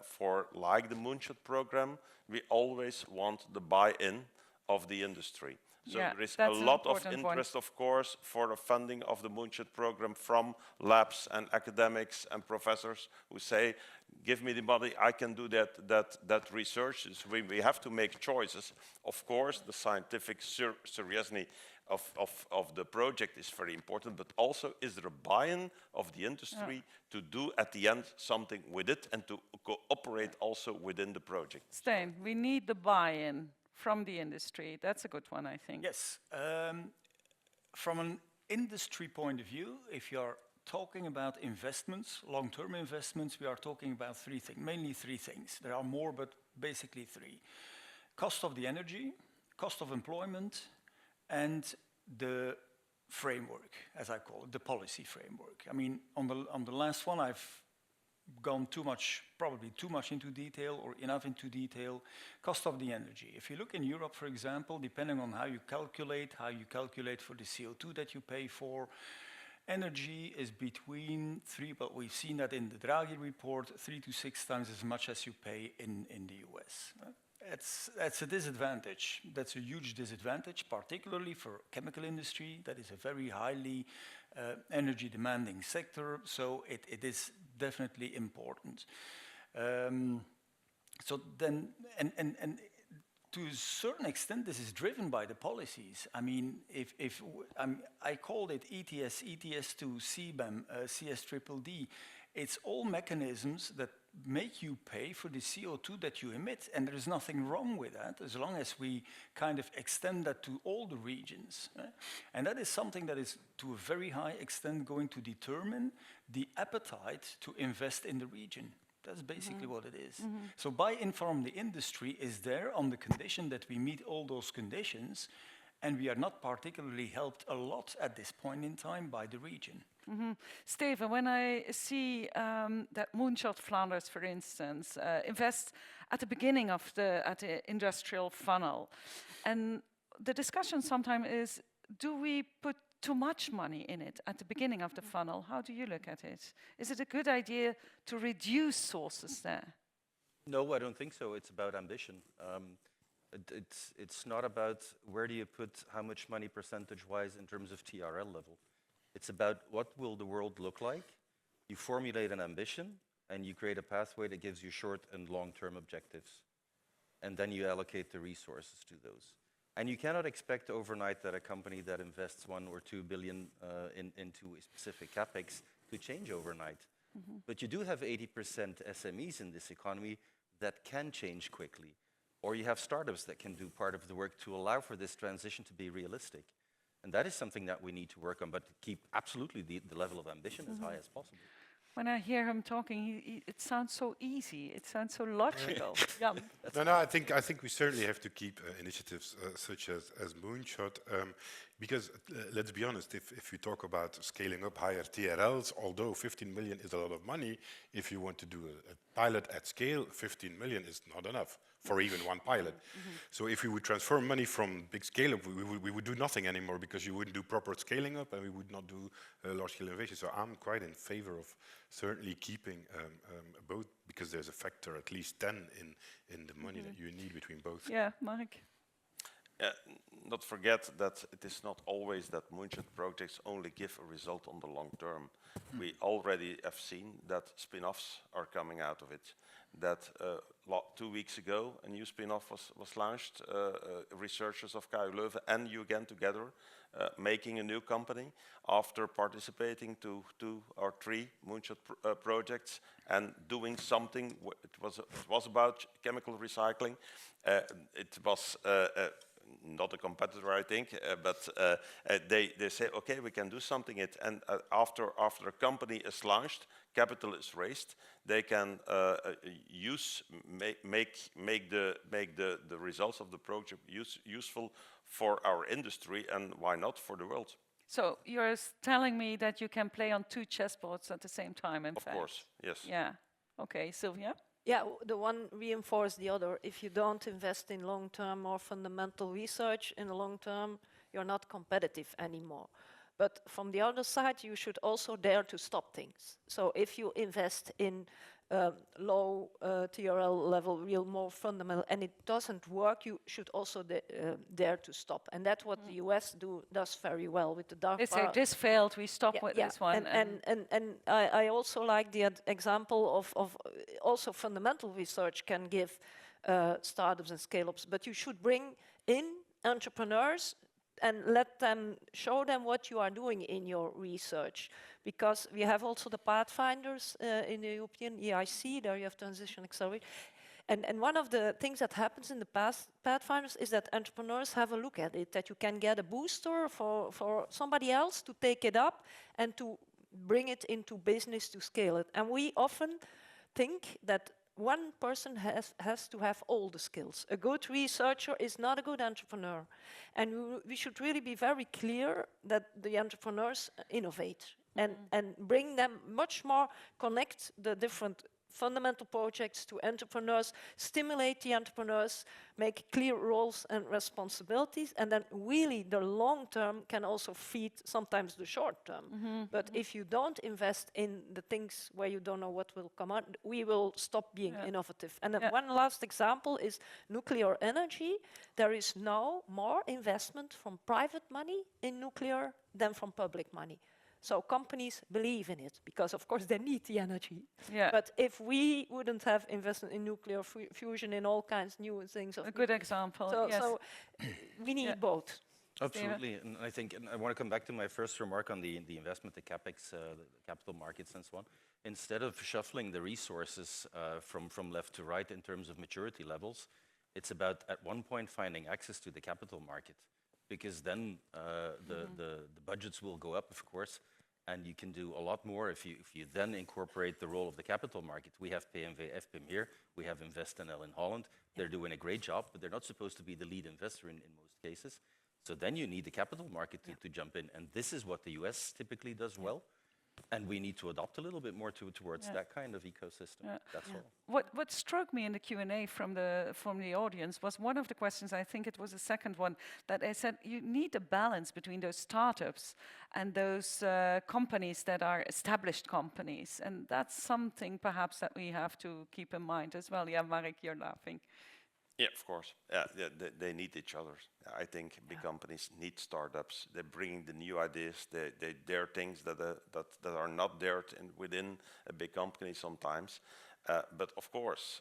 Speaker 4: for like the Moonshot program, we always want the buy-in of the industry. So
Speaker 1: Yeah,
Speaker 4: there is a
Speaker 1: that's an
Speaker 4: lot of
Speaker 1: important point.
Speaker 4: interest, of course, for the funding of the Moonshot program from labs and academics and professors who say, give me the money, I can do that research. So we have to make choices. Of course, the scientific seriousness of the project is very important, but also is there a buy-in of the industry to do at the end something with it and to cooperate also within the project?
Speaker 1: Stijn, we need the buy-in from the industry. That's a good one, I think.
Speaker 2: Yes. From an industry point of view, if you're talking about investments, long-term investments, we are talking about mainly three things. There are more, but basically three. Cost of the energy, cost of employment, and the framework, as I call it, the policy framework. I mean, on the last one, I've gone probably too much into detail or enough into detail. Cost of the energy. If you look in Europe, for example, depending on how you calculate for the CO2 that you pay for, energy is between but we've seen that in the Draghi report, 3 to 6 times as much as you pay in the US. That's a disadvantage. That's a huge disadvantage, particularly for chemical industry. That is a very highly energy demanding sector, so it is definitely important. So then, and to a certain extent, this is driven by the policies. I mean, I called it ETS, ETS2, CBAM, CSDDD. It's all mechanisms that make you pay for the CO2 that you emit, and there is nothing wrong with that as long as we kind of extend that to all the regions. And that is something that is to a very high extent going to determine the appetite to invest in the region. That's basically what it is. So buy-in from the industry is there on the condition that we meet all those conditions, and we are not particularly helped a lot at this point in time by the region.
Speaker 1: Steven, when I see that Moonshot Flanders, for instance, invest at the beginning of the industrial funnel, and the discussion sometimes is, do we put too much money in it at the beginning of the funnel? How do you look at it? Is it a good idea to reduce sources there?
Speaker 5: No, I don't think so. It's about ambition. It's not about where do you put how much money percentage-wise in terms of TRL level. It's about what will the world look like. You formulate an ambition and you create a pathway that gives you short and long-term objectives. And then you allocate the resources to those. And you cannot expect overnight that a company that invests 1 or 2 billion into a specific capex to change overnight. But you do have 80% SMEs in this economy that can change quickly. Or you have startups that can do part of the work to allow for this transition to be realistic. And that is something that we need to work on, but to keep absolutely the level of ambition as high as possible.
Speaker 1: When I hear him talking, it sounds so easy. It sounds so logical. Jan.
Speaker 6: No, I think we certainly have to keep initiatives such as Moonshot, because let's be honest, if you talk about scaling up higher TRLs, although 15 million is a lot of money, if you want to do a pilot at scale, 15 million is not enough for even one pilot. So if we would transfer money from big scale up, we would do nothing anymore because you wouldn't do proper scaling up and we would not do large scale innovation. So I'm quite in favor of certainly keeping both, because there's a factor at least 10 in the money that you need between both.
Speaker 1: Yeah, Mark.
Speaker 4: Not forget that it is not always that Moonshot projects only give a result on the long term. We already have seen that spin-offs are coming out of it. That 2 weeks ago, a new spin-off was launched, researchers of KU Leuven and you again together, making a new company after participating to 2 or 3 Moonshot projects and doing something. It was about chemical recycling. It was not a competitor, I think, but they say, okay, we can do something. After a company is launched, capital is raised, they can make the results of the project useful for our industry, and why not for the world.
Speaker 1: So you're telling me that you can play on two chessboards at the same time, in fact?
Speaker 4: Of course, yes.
Speaker 1: Yeah. Okay, Silvia?
Speaker 3: Yeah, the one reinforces the other. If you don't invest in long-term or fundamental research in the long term, you're not competitive anymore. But from the other side, you should also dare to stop things. So if you invest in low TRL level, real more fundamental, and it doesn't work, you should also dare to stop. And that's what the US does very well with the dark
Speaker 1: They say, this failed, we stop with this one.
Speaker 3: And I also like the example of also fundamental research can give startups and scale-ups, but you should bring in entrepreneurs and let them show them what you are doing in your research. Because we have also the pathfinders in the European EIC, there you have Transition Accelerate. And one of the things that happens in the past pathfinders is that entrepreneurs have a look at it, that you can get a booster for somebody else to take it up and to bring it into business to scale it. And we often think that one person has to have all the skills. A good researcher is not a good entrepreneur. And we should really be very clear that the entrepreneurs innovate and bring them much more, connect the different fundamental projects to entrepreneurs, stimulate the entrepreneurs, make clear roles and responsibilities, and then really the long term can also feed sometimes the short term. But if you don't invest in the things where you don't know what will come out, we will stop being innovative. And then one last example is nuclear energy. There is now more investment from private money in nuclear than from public money. So companies believe in it because, of course, they need the energy.
Speaker 1: Yeah.
Speaker 3: But if we wouldn't have invested in nuclear fusion in all kinds of new things,
Speaker 1: a good example.
Speaker 3: So we need both.
Speaker 5: Absolutely, and I think, and I want to come back to my first remark on the investment, the capex, the capital markets, and so on. Instead of shuffling the resources from left to right in terms of maturity levels, it's about at one point finding access to the capital market, because then the budgets will go up, of course. And you can do a lot more if you then incorporate the role of the capital market. We have PMV, FPIM here. We have InvestNL in Holland. They're doing a great job, but they're not supposed to be the lead investor in most cases. So then you need the capital market to jump in. And this is what the US typically does well. And we need to adopt a little bit more towards that kind of ecosystem. That's all.
Speaker 1: What struck me in the Q&A from the audience was one of the questions, I think it was the second one, that they said you need a balance between those startups and those companies that are established companies. And that's something perhaps that we have to keep in mind as well. Yeah, Marek, you're laughing.
Speaker 4: Yeah, of course. Yeah, they need each other. I think big companies need startups. They bring the new ideas. They dare things that are not dared within a big company sometimes. But of course,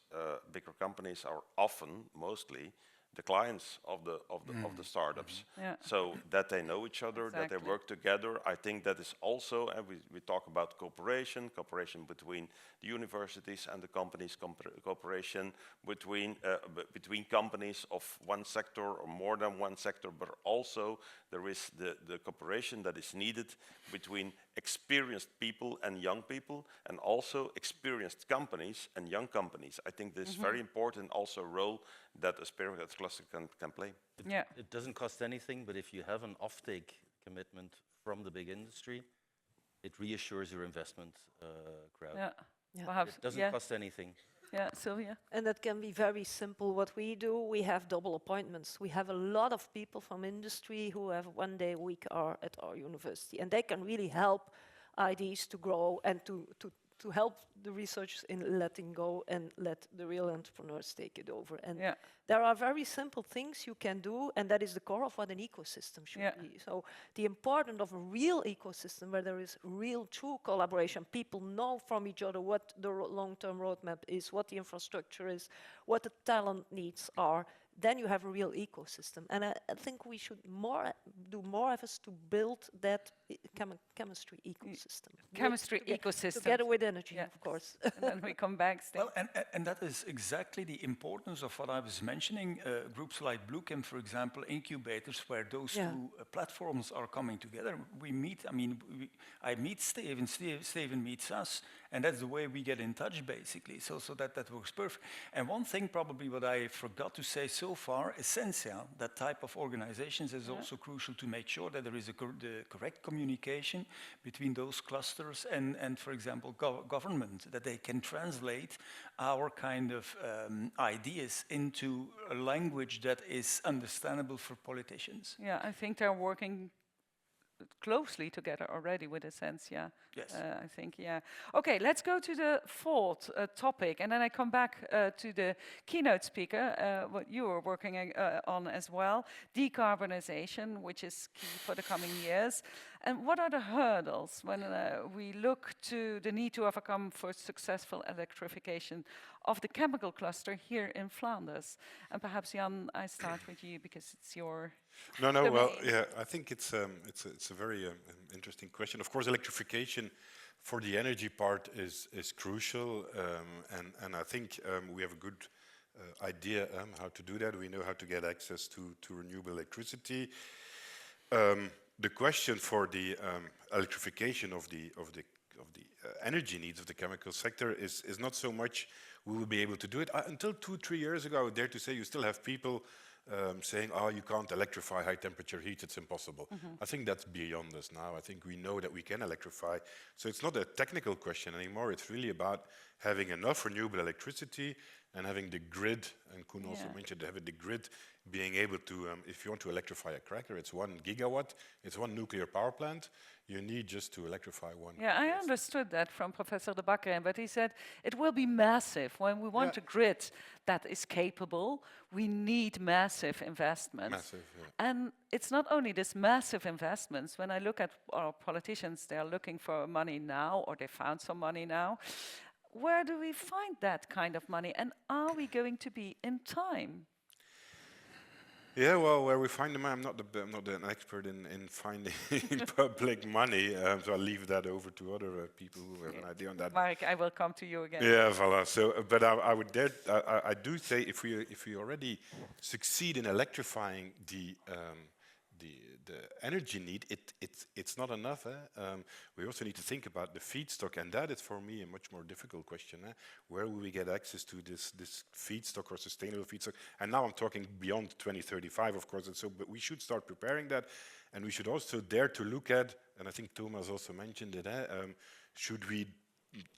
Speaker 4: bigger companies are often, mostly, the clients of the startups. So that they know each other, that they work together. I think that is also, and we talk about cooperation between the universities and the companies, cooperation between companies of one sector or more than one sector, but also there is the cooperation that is needed between experienced people and young people, and also experienced companies and young companies. I think this is very important also role that a spirit cluster can play.
Speaker 5: It doesn't cost anything, but if you have an offtake commitment from the big industry, it reassures your investment crowd. It doesn't cost anything.
Speaker 1: Yeah, Silvia?
Speaker 3: And that can be very simple. What we do, we have double appointments. We have a lot of people from industry who have 1 day a week are at our university. And they can really help ideas to grow and to help the researchers in letting go and let the real entrepreneurs take it over. And there are very simple things you can do, and that is the core of what an ecosystem should be. So the importance of a real ecosystem where there is real true collaboration, people know from each other what the long-term roadmap is, what the infrastructure is, what the talent needs are, then you have a real ecosystem. And I think we should do more efforts to build that chemistry ecosystem.
Speaker 1: Chemistry ecosystem.
Speaker 3: Together with energy,
Speaker 1: Yeah.
Speaker 3: of course.
Speaker 1: And then we come back, Stijn.
Speaker 2: Well, and that is exactly the importance of what I was mentioning. Groups like Bluechem, for example, incubators, where those two platforms are coming together. We meet, I mean, I meet Steven, Steven meets us, and that's the way we get in touch, basically. So that works perfect. And one thing probably what I forgot to say so far, Essentia, that type of organizations is also crucial to make sure that there is the correct communication between those clusters and for example, government, that they can translate our kind of ideas into a language that is understandable for politicians.
Speaker 1: Yeah, I think they're working closely together already with Essentia.
Speaker 2: Yes.
Speaker 1: I think, yeah. Okay, let's go to the fourth topic, and then I come back to the keynote speaker, what you are working on as well, decarbonization, which is key for the coming years. And what are the hurdles when we look to the need to overcome for successful electrification of the chemical cluster here in Flanders? And perhaps, Jan, I start with you because it's your
Speaker 6: No,
Speaker 1: domain.
Speaker 6: well, yeah, I think it's a very interesting question. Of course, electrification for the energy part is crucial, and I think we have a good idea how to do that. We know how to get access to renewable electricity. The question for the electrification of the energy needs of the chemical sector is not so much we will be able to do it. Until 2-3 years ago, I would dare to say you still have people saying, oh, you can't electrify high temperature heat, it's impossible. I think that's beyond us now. I think we know that we can electrify. So it's not a technical question anymore. It's really about having enough renewable electricity and having the grid, and Koen also mentioned having the grid being able to, if you want to electrify a cracker, it's 1 gigawatt, it's 1 nuclear power plant. You need just to electrify 1.
Speaker 1: Yeah, I understood that from Professor De Bakker, but he said it will be massive. When we want a grid that is capable, we need massive investments.
Speaker 6: Massive, yeah.
Speaker 1: And it's not only this massive investments. When I look at our politicians, they are looking for money now, or they found some money now. Where do we find that kind of money? And are we going to be in time?
Speaker 6: Yeah, well, where we find them, I'm not an expert in finding public money, so I'll leave that over to other people who have an idea on that.
Speaker 1: Mark, I will come to you again.
Speaker 6: Yeah, voilà. So, but I would dare, I do say if we already succeed in electrifying the energy need, it's not enough. We also need to think about the feedstock, and that is for me a much more difficult question. Where will we get access to this feedstock or sustainable feedstock? And now I'm talking beyond 2035, of course. And so, but we should start preparing that, and we should also dare to look at. And I think Thomas also mentioned it. Should we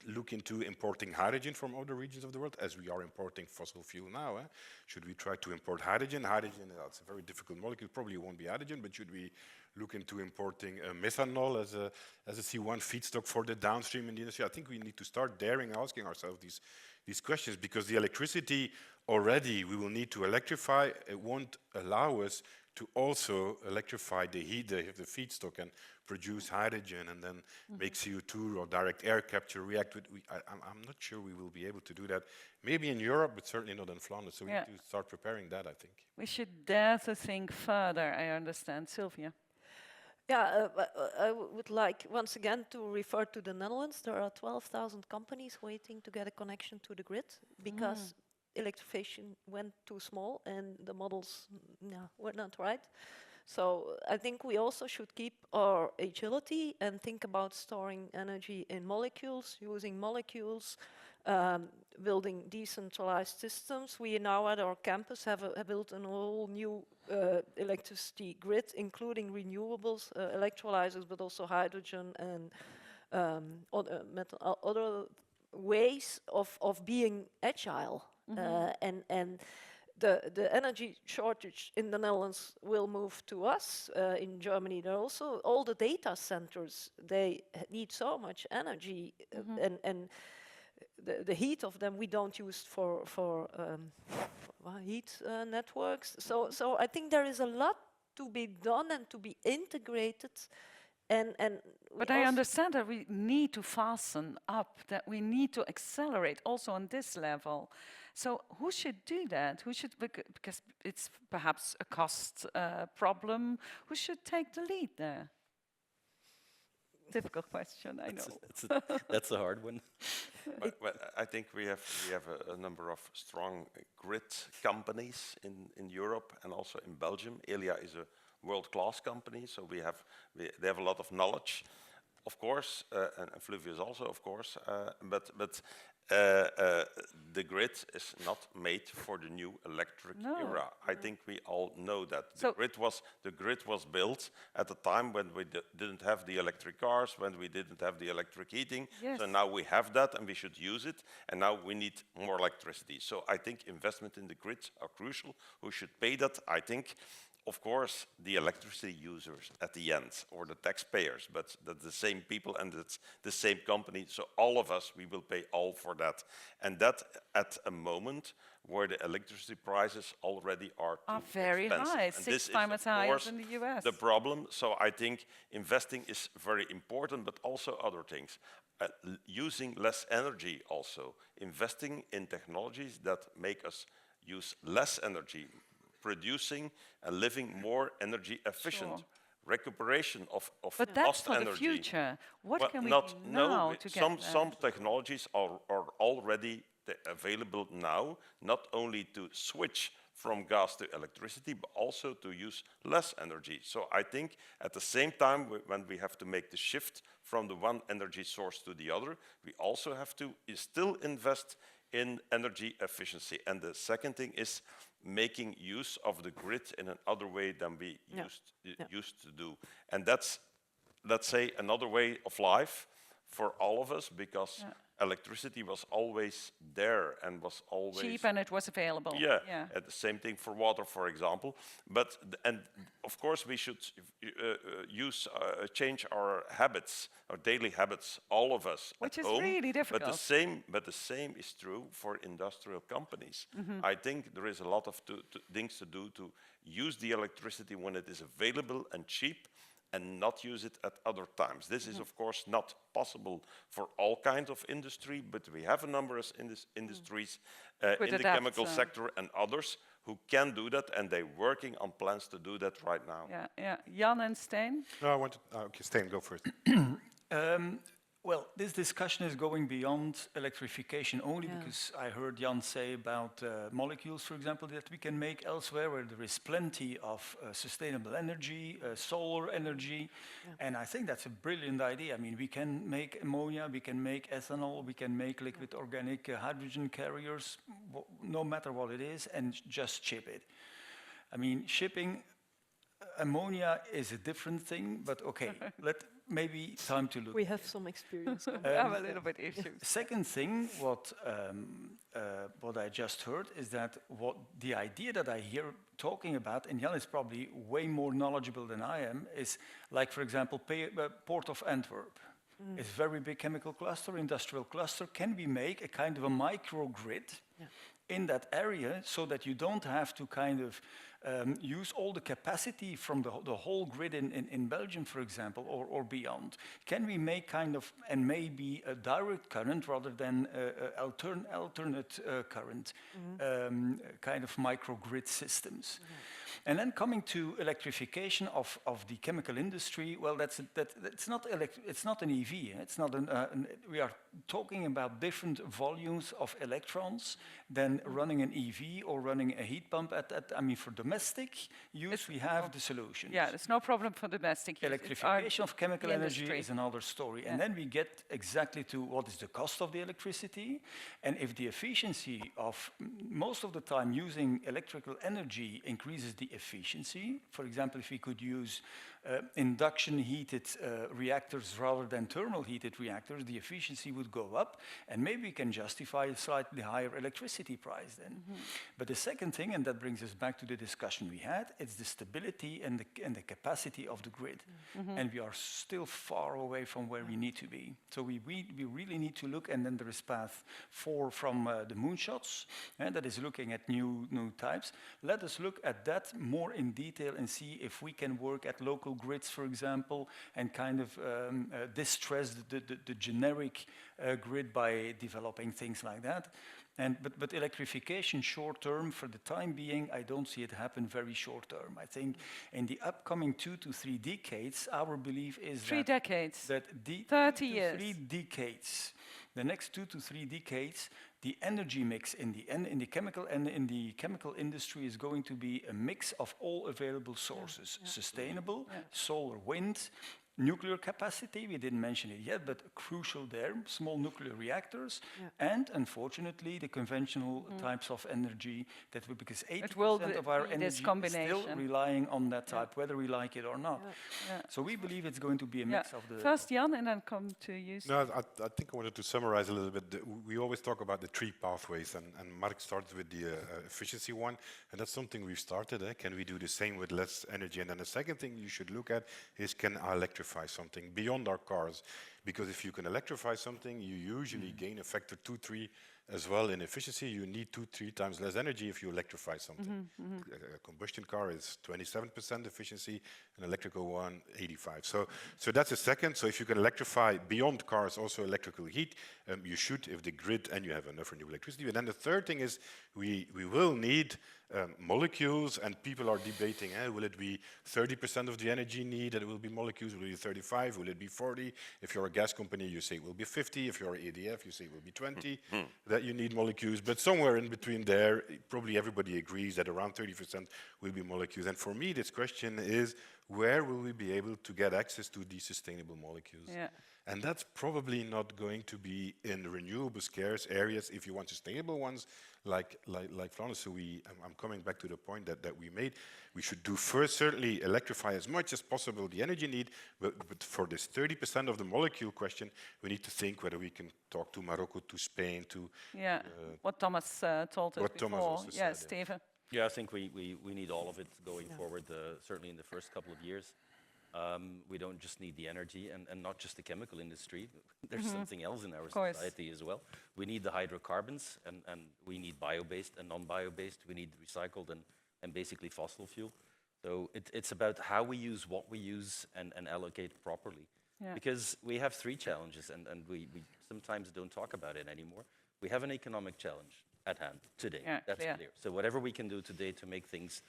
Speaker 6: look into importing hydrogen from other regions of the world, as we are importing fossil fuel now? Should we try to import hydrogen? Hydrogen, it's a very difficult molecule, probably won't be hydrogen, but should we look into importing methanol as a C1 feedstock for the downstream in the industry? I think we need to start asking ourselves these questions, because the electricity already we will need to electrify. It won't allow us to also electrify the heat, the feedstock, and produce hydrogen and then make CO2 or direct air capture react with. I'm not sure we will be able to do that. Maybe in Europe, but certainly not in Flanders. So we need to start preparing that, I think.
Speaker 1: We should dare to think further, I understand. Sylvia.
Speaker 3: Yeah, I would like once again to refer to the Netherlands. There are 12,000 companies waiting to get a connection to the grid because electrification went too small and the models were not right. So I think we also should keep our agility and think about storing energy in molecules, using molecules, building decentralized systems. We now at our campus have built a whole new electricity grid, including renewables, electrolyzers, but also hydrogen and other ways of being agile. And the energy shortage in the Netherlands will move to us. In Germany, there are also all the data centers. They need so much energy, and the heat of them we don't use for heat networks. So I think there is a lot to be done and to be integrated.
Speaker 1: But I understand that we need to fasten up, that we need to accelerate also on this level. So who should do that? Who should, because it's perhaps a cost problem, who should take the lead there? Difficult question, I know.
Speaker 5: That's a hard one.
Speaker 4: But I think we have a number of strong grid companies in Europe and also in Belgium. Elia is a world-class company, so they have a lot of knowledge, of course, and Fluvius also, of course. But the grid is not made for the new electric era. I think we all know that. The grid was built at a time when we didn't have the electric cars, when we didn't have the electric heating.
Speaker 1: Yes.
Speaker 4: So now we have that and we should use it. And now we need more electricity. So I think investment in the grid are crucial. Who should pay that? I think, of course, the electricity users at the end, or the taxpayers, but that's the same people and it's the same company. So all of us, we will pay all for that. And that at a moment where the electricity prices already are
Speaker 1: very
Speaker 4: expensive.
Speaker 1: high,
Speaker 4: And
Speaker 1: 6 times as high as in the US.
Speaker 4: The problem. So I think investing is very important, but also other things. Using less energy also. Investing in technologies that make us use less energy, producing and living more energy efficient.
Speaker 1: Sure.
Speaker 4: Recuperation of
Speaker 1: But that's
Speaker 4: lost
Speaker 1: for
Speaker 4: energy.
Speaker 1: the future. What
Speaker 4: Well,
Speaker 1: can we
Speaker 4: not,
Speaker 1: do now
Speaker 4: no,
Speaker 1: to get
Speaker 4: some technologies are already available now, not only to switch from gas to electricity, but also to use less energy. So I think at the same time, when we have to make the shift from the one energy source to the other, we also have to still invest in energy efficiency. And the second thing is making use of the grid in another way than we used to do. And that's, let's say, another way of life for all of us, because electricity was always there and was always
Speaker 1: cheap and it was available.
Speaker 4: Yeah, the same thing for water, for example. But and of course we should change our habits, our daily habits, all of us,
Speaker 1: Which
Speaker 4: at
Speaker 1: is
Speaker 4: home.
Speaker 1: really difficult.
Speaker 4: But the same is true for industrial companies. I think there is a lot of things to do to use the electricity when it is available and cheap, and not use it at other times. This is, of course, not possible for all kinds of industry, but we have a number of industries in the chemical sector and others who can do that, and they're working on plans to do that right now.
Speaker 1: Yeah. Jan and Stijn?
Speaker 6: No, I wanted. Okay, Stijn, go first.
Speaker 2: Well, this discussion is going beyond electrification only because I heard Jan say about molecules, for example, that we can make elsewhere where there is plenty of sustainable energy, solar energy, and I think that's a brilliant idea. I mean, we can make ammonia, we can make ethanol, we can make liquid organic hydrogen carriers, no matter what it is, and just ship it. I mean, shipping ammonia is a different thing, but okay, maybe time to look.
Speaker 3: We have some experience.
Speaker 1: We have a little bit issues.
Speaker 2: Second thing, what I just heard is that the idea that I hear talking about, and Jan is probably way more knowledgeable than I am, is like, for example, Port of Antwerp. It's a very big chemical cluster, industrial cluster. Can we make a kind of a microgrid in that area so that you don't have to kind of use all the capacity from the whole grid in Belgium, for example, or beyond? Can we make kind of, and maybe a direct current rather than alternate current, kind of microgrid systems? And then coming to electrification of the chemical industry, well, it's not an EV. It's not we are talking about different volumes of electrons than running an EV or running a heat pump. I mean, for domestic use, we have the solutions.
Speaker 1: Yeah, there's no problem for domestic use.
Speaker 2: Electrification of chemical energy
Speaker 1: industry.
Speaker 2: is another story. And then we get exactly to what is the cost of the electricity. And if the efficiency of most of the time using electrical energy increases the efficiency, for example, if we could use induction heated reactors rather than thermal heated reactors, the efficiency would go up, and maybe we can justify a slightly higher electricity price then. But the second thing, and that brings us back to the discussion we had, it's the stability and the capacity of the grid. And we are still far away from where we need to be. So we really need to look, and then there is path 4 from the moonshots, and that is looking at new types. Let us look at that more in detail and see if we can work at local grids, for example, and kind of distress the generic grid by developing things like that. But electrification short term, for the time being, I don't see it happen very short term. I think in the upcoming 2 to 3 decades, our belief is that the
Speaker 1: 30 years.
Speaker 2: 3 decades, the next 2 to 3 decades, the energy mix in the chemical industry is going to be a mix of all available sources: sustainable, solar, wind. Nuclear capacity, we didn't mention it yet, but crucial there, small nuclear reactors, and unfortunately the conventional types of energy that we, because 80% of our energy is still relying on that type, whether we like it or not. So we believe it's going to be a mix of the...
Speaker 1: First Jan, and then come to you.
Speaker 6: No, I think I wanted to summarize a little bit. We always talk about the 3 pathways, and Mark started with the efficiency one, and that's something we've started. Can we do the same with less energy? And then the second thing you should look at is, can I electrify something beyond our cars? Because if you can electrify something, you usually gain a factor 2-3 as well in efficiency. You need 2-3 times less energy if you electrify something. A combustion car is 27% efficiency, an electrical one 85. So that's a second. So if you can electrify beyond cars, also electrical heat, you should, if the grid and you have enough renewable electricity. And then the third thing is we will need molecules, and people are debating, will it be 30% of the energy need that it will be molecules? Will it be 35? Will it be 40? If you're a gas company, you say it will be 50. If you're EDF, you say it will be 20, that you need molecules. But somewhere in between there, probably everybody agrees that around 30% will be molecules. And for me, this question is, where will we be able to get access to these sustainable molecules? And that's probably not going to be in renewable scarce areas if you want sustainable ones like Flanders. So I'm coming back to the point that we made. We should do first, certainly electrify as much as possible the energy need, but for this 30% of the molecule question, we need to think whether we can talk to Morocco, to Spain, to...
Speaker 1: what Thomas told us before. Yes, Steven.
Speaker 5: Yeah, I think we need all of it going forward, certainly in the first couple of years. We don't just need the energy and not just the chemical industry. There's something else in our society as well. We need the hydrocarbons, and we need bio-based and non-bio-based. We need recycled and basically fossil fuel. So it's about how we use what we use and allocate properly. Because we have 3 challenges, and we sometimes don't talk about it anymore. We have an economic challenge at hand today. That's clear. So whatever we can do today to make things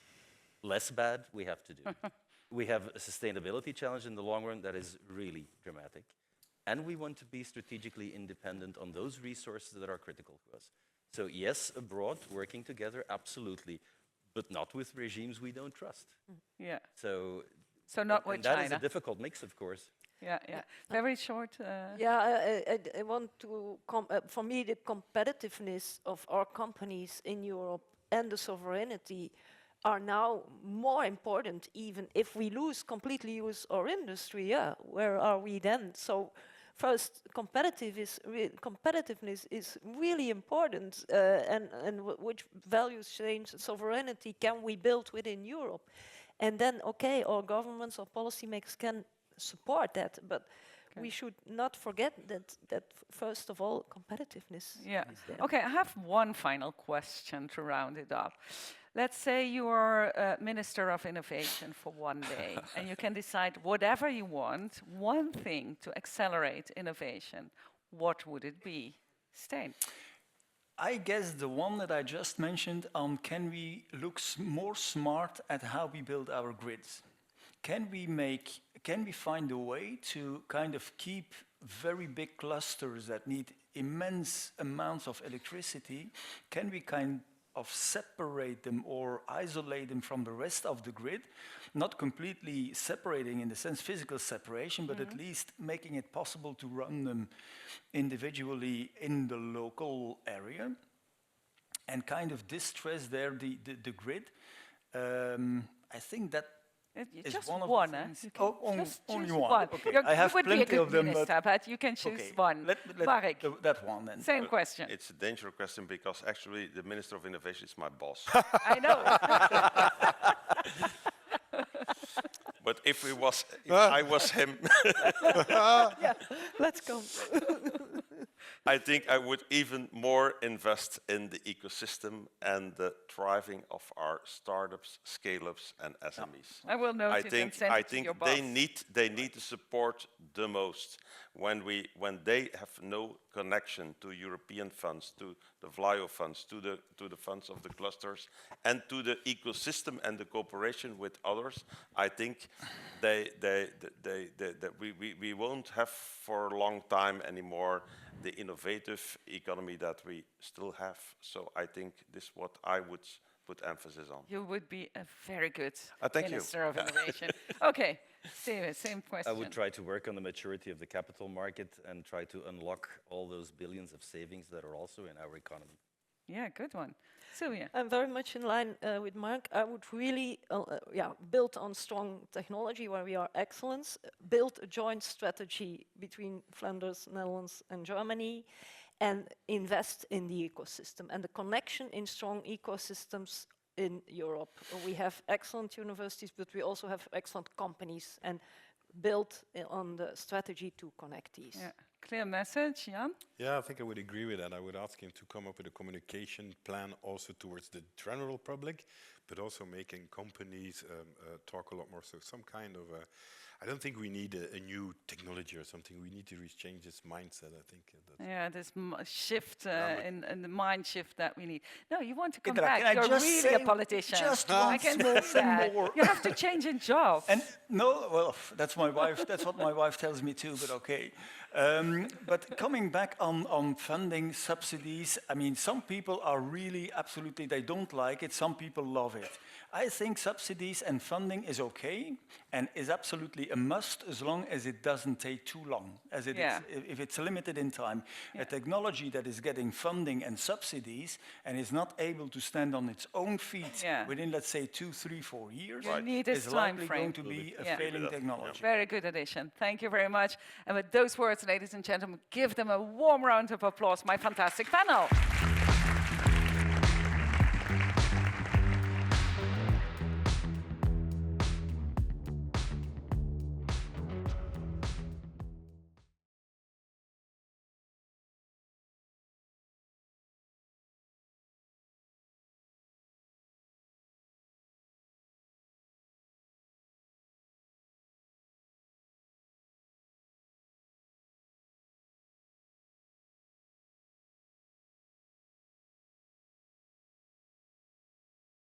Speaker 5: less bad, we have to do. We have a sustainability challenge in the long run that is really dramatic. And we want to be strategically independent on those resources that are critical to us. So yes, abroad, working together, absolutely, but not with regimes we don't trust. So
Speaker 1: not with China.
Speaker 5: That is a difficult mix, of course.
Speaker 1: Very short.
Speaker 3: I want to, for me, the competitiveness of our companies in Europe and the sovereignty are now more important, even if we completely lose our industry. Where are we then? So first, competitiveness is really important, and which values change sovereignty can we build within Europe? And then, okay, our governments or policymakers can support that, but we should not forget that first of all, competitiveness is there.
Speaker 1: Okay, I have one final question to round it up. Let's say you are Minister of Innovation for one day, and you can decide whatever you want, one thing to accelerate innovation. What would it be? Stijn.
Speaker 2: I guess the one that I just mentioned on, can we look more smart at how we build our grids? Can we find a way to kind of keep very big clusters that need immense amounts of electricity? Can we kind of separate them or isolate them from the rest of the grid? Not completely separating in the sense physical separation, but at least making it possible to run them individually in the local area and kind of distress there the grid. I think that is
Speaker 1: just
Speaker 2: one of
Speaker 1: one,
Speaker 2: the things.
Speaker 1: just
Speaker 2: only
Speaker 1: choose
Speaker 2: one. Okay. I have
Speaker 1: you would be a
Speaker 2: plenty
Speaker 1: good
Speaker 2: of them,
Speaker 1: minister, but you can choose one. Marek,
Speaker 2: that one then.
Speaker 1: same question.
Speaker 4: It's a dangerous question because actually the Minister of Innovation is my boss.
Speaker 1: I know.
Speaker 4: But if I was him,
Speaker 3: Let's go.
Speaker 4: I think I would even more invest in the ecosystem and the thriving of our startups, scale-ups, and SMEs.
Speaker 1: I will note it and send it to your boss.
Speaker 4: They need the support the most when they have no connection to European funds, to the VLAIO funds, to the funds of the clusters, and to the ecosystem and the cooperation with others. I think we won't have for a long time anymore the innovative economy that we still have. So I think this is what I would put emphasis on.
Speaker 1: You would be a very good
Speaker 4: Thank you.
Speaker 1: Minister of Innovation. Okay, same question.
Speaker 5: I would try to work on the maturity of the capital market and try to unlock all those billions of savings that are also in our economy.
Speaker 1: Yeah, good one. Silvia.
Speaker 3: I'm very much in line with Mark. I would really build on strong technology where we are excellence, build a joint strategy between Flanders, Netherlands and Germany, and invest in the ecosystem and the connection in strong ecosystems in Europe. We have excellent universities, but we also have excellent companies, and build on the strategy to connect these.
Speaker 1: Yeah. Clear message, Jan?
Speaker 6: Yeah, I think I would agree with that. I would ask him to come up with a communication plan also towards the general public, but also making companies talk a lot more. So some kind of, I don't think we need a new technology or something. We need to change this mindset, I think.
Speaker 1: Yeah, this shift in the mind shift that we need. No, you want to come
Speaker 2: Indra,
Speaker 1: back.
Speaker 2: can I
Speaker 1: You're
Speaker 2: just
Speaker 1: really
Speaker 2: say
Speaker 1: a politician.
Speaker 2: just
Speaker 1: I
Speaker 2: one
Speaker 1: can
Speaker 2: small
Speaker 1: see that.
Speaker 2: more?
Speaker 1: You have to change your job.
Speaker 2: And no, well, that's my wife. That's what my wife tells me too. But okay. But coming back on funding, subsidies. I mean, some people are really absolutely. They don't like it. Some people love it. I think subsidies and funding is okay and is absolutely a must as long as it doesn't take too long. As it is, if it's limited in time, a technology that is getting funding and subsidies and is not able to stand on its own feet within, let's say, 2, 3, 4 years,
Speaker 1: You need this
Speaker 2: is
Speaker 1: time
Speaker 2: likely
Speaker 1: frame.
Speaker 2: going to be a failing technology.
Speaker 1: Very good addition. Thank you very much. And with those words, ladies and gentlemen, give them a warm round of applause, my fantastic panel.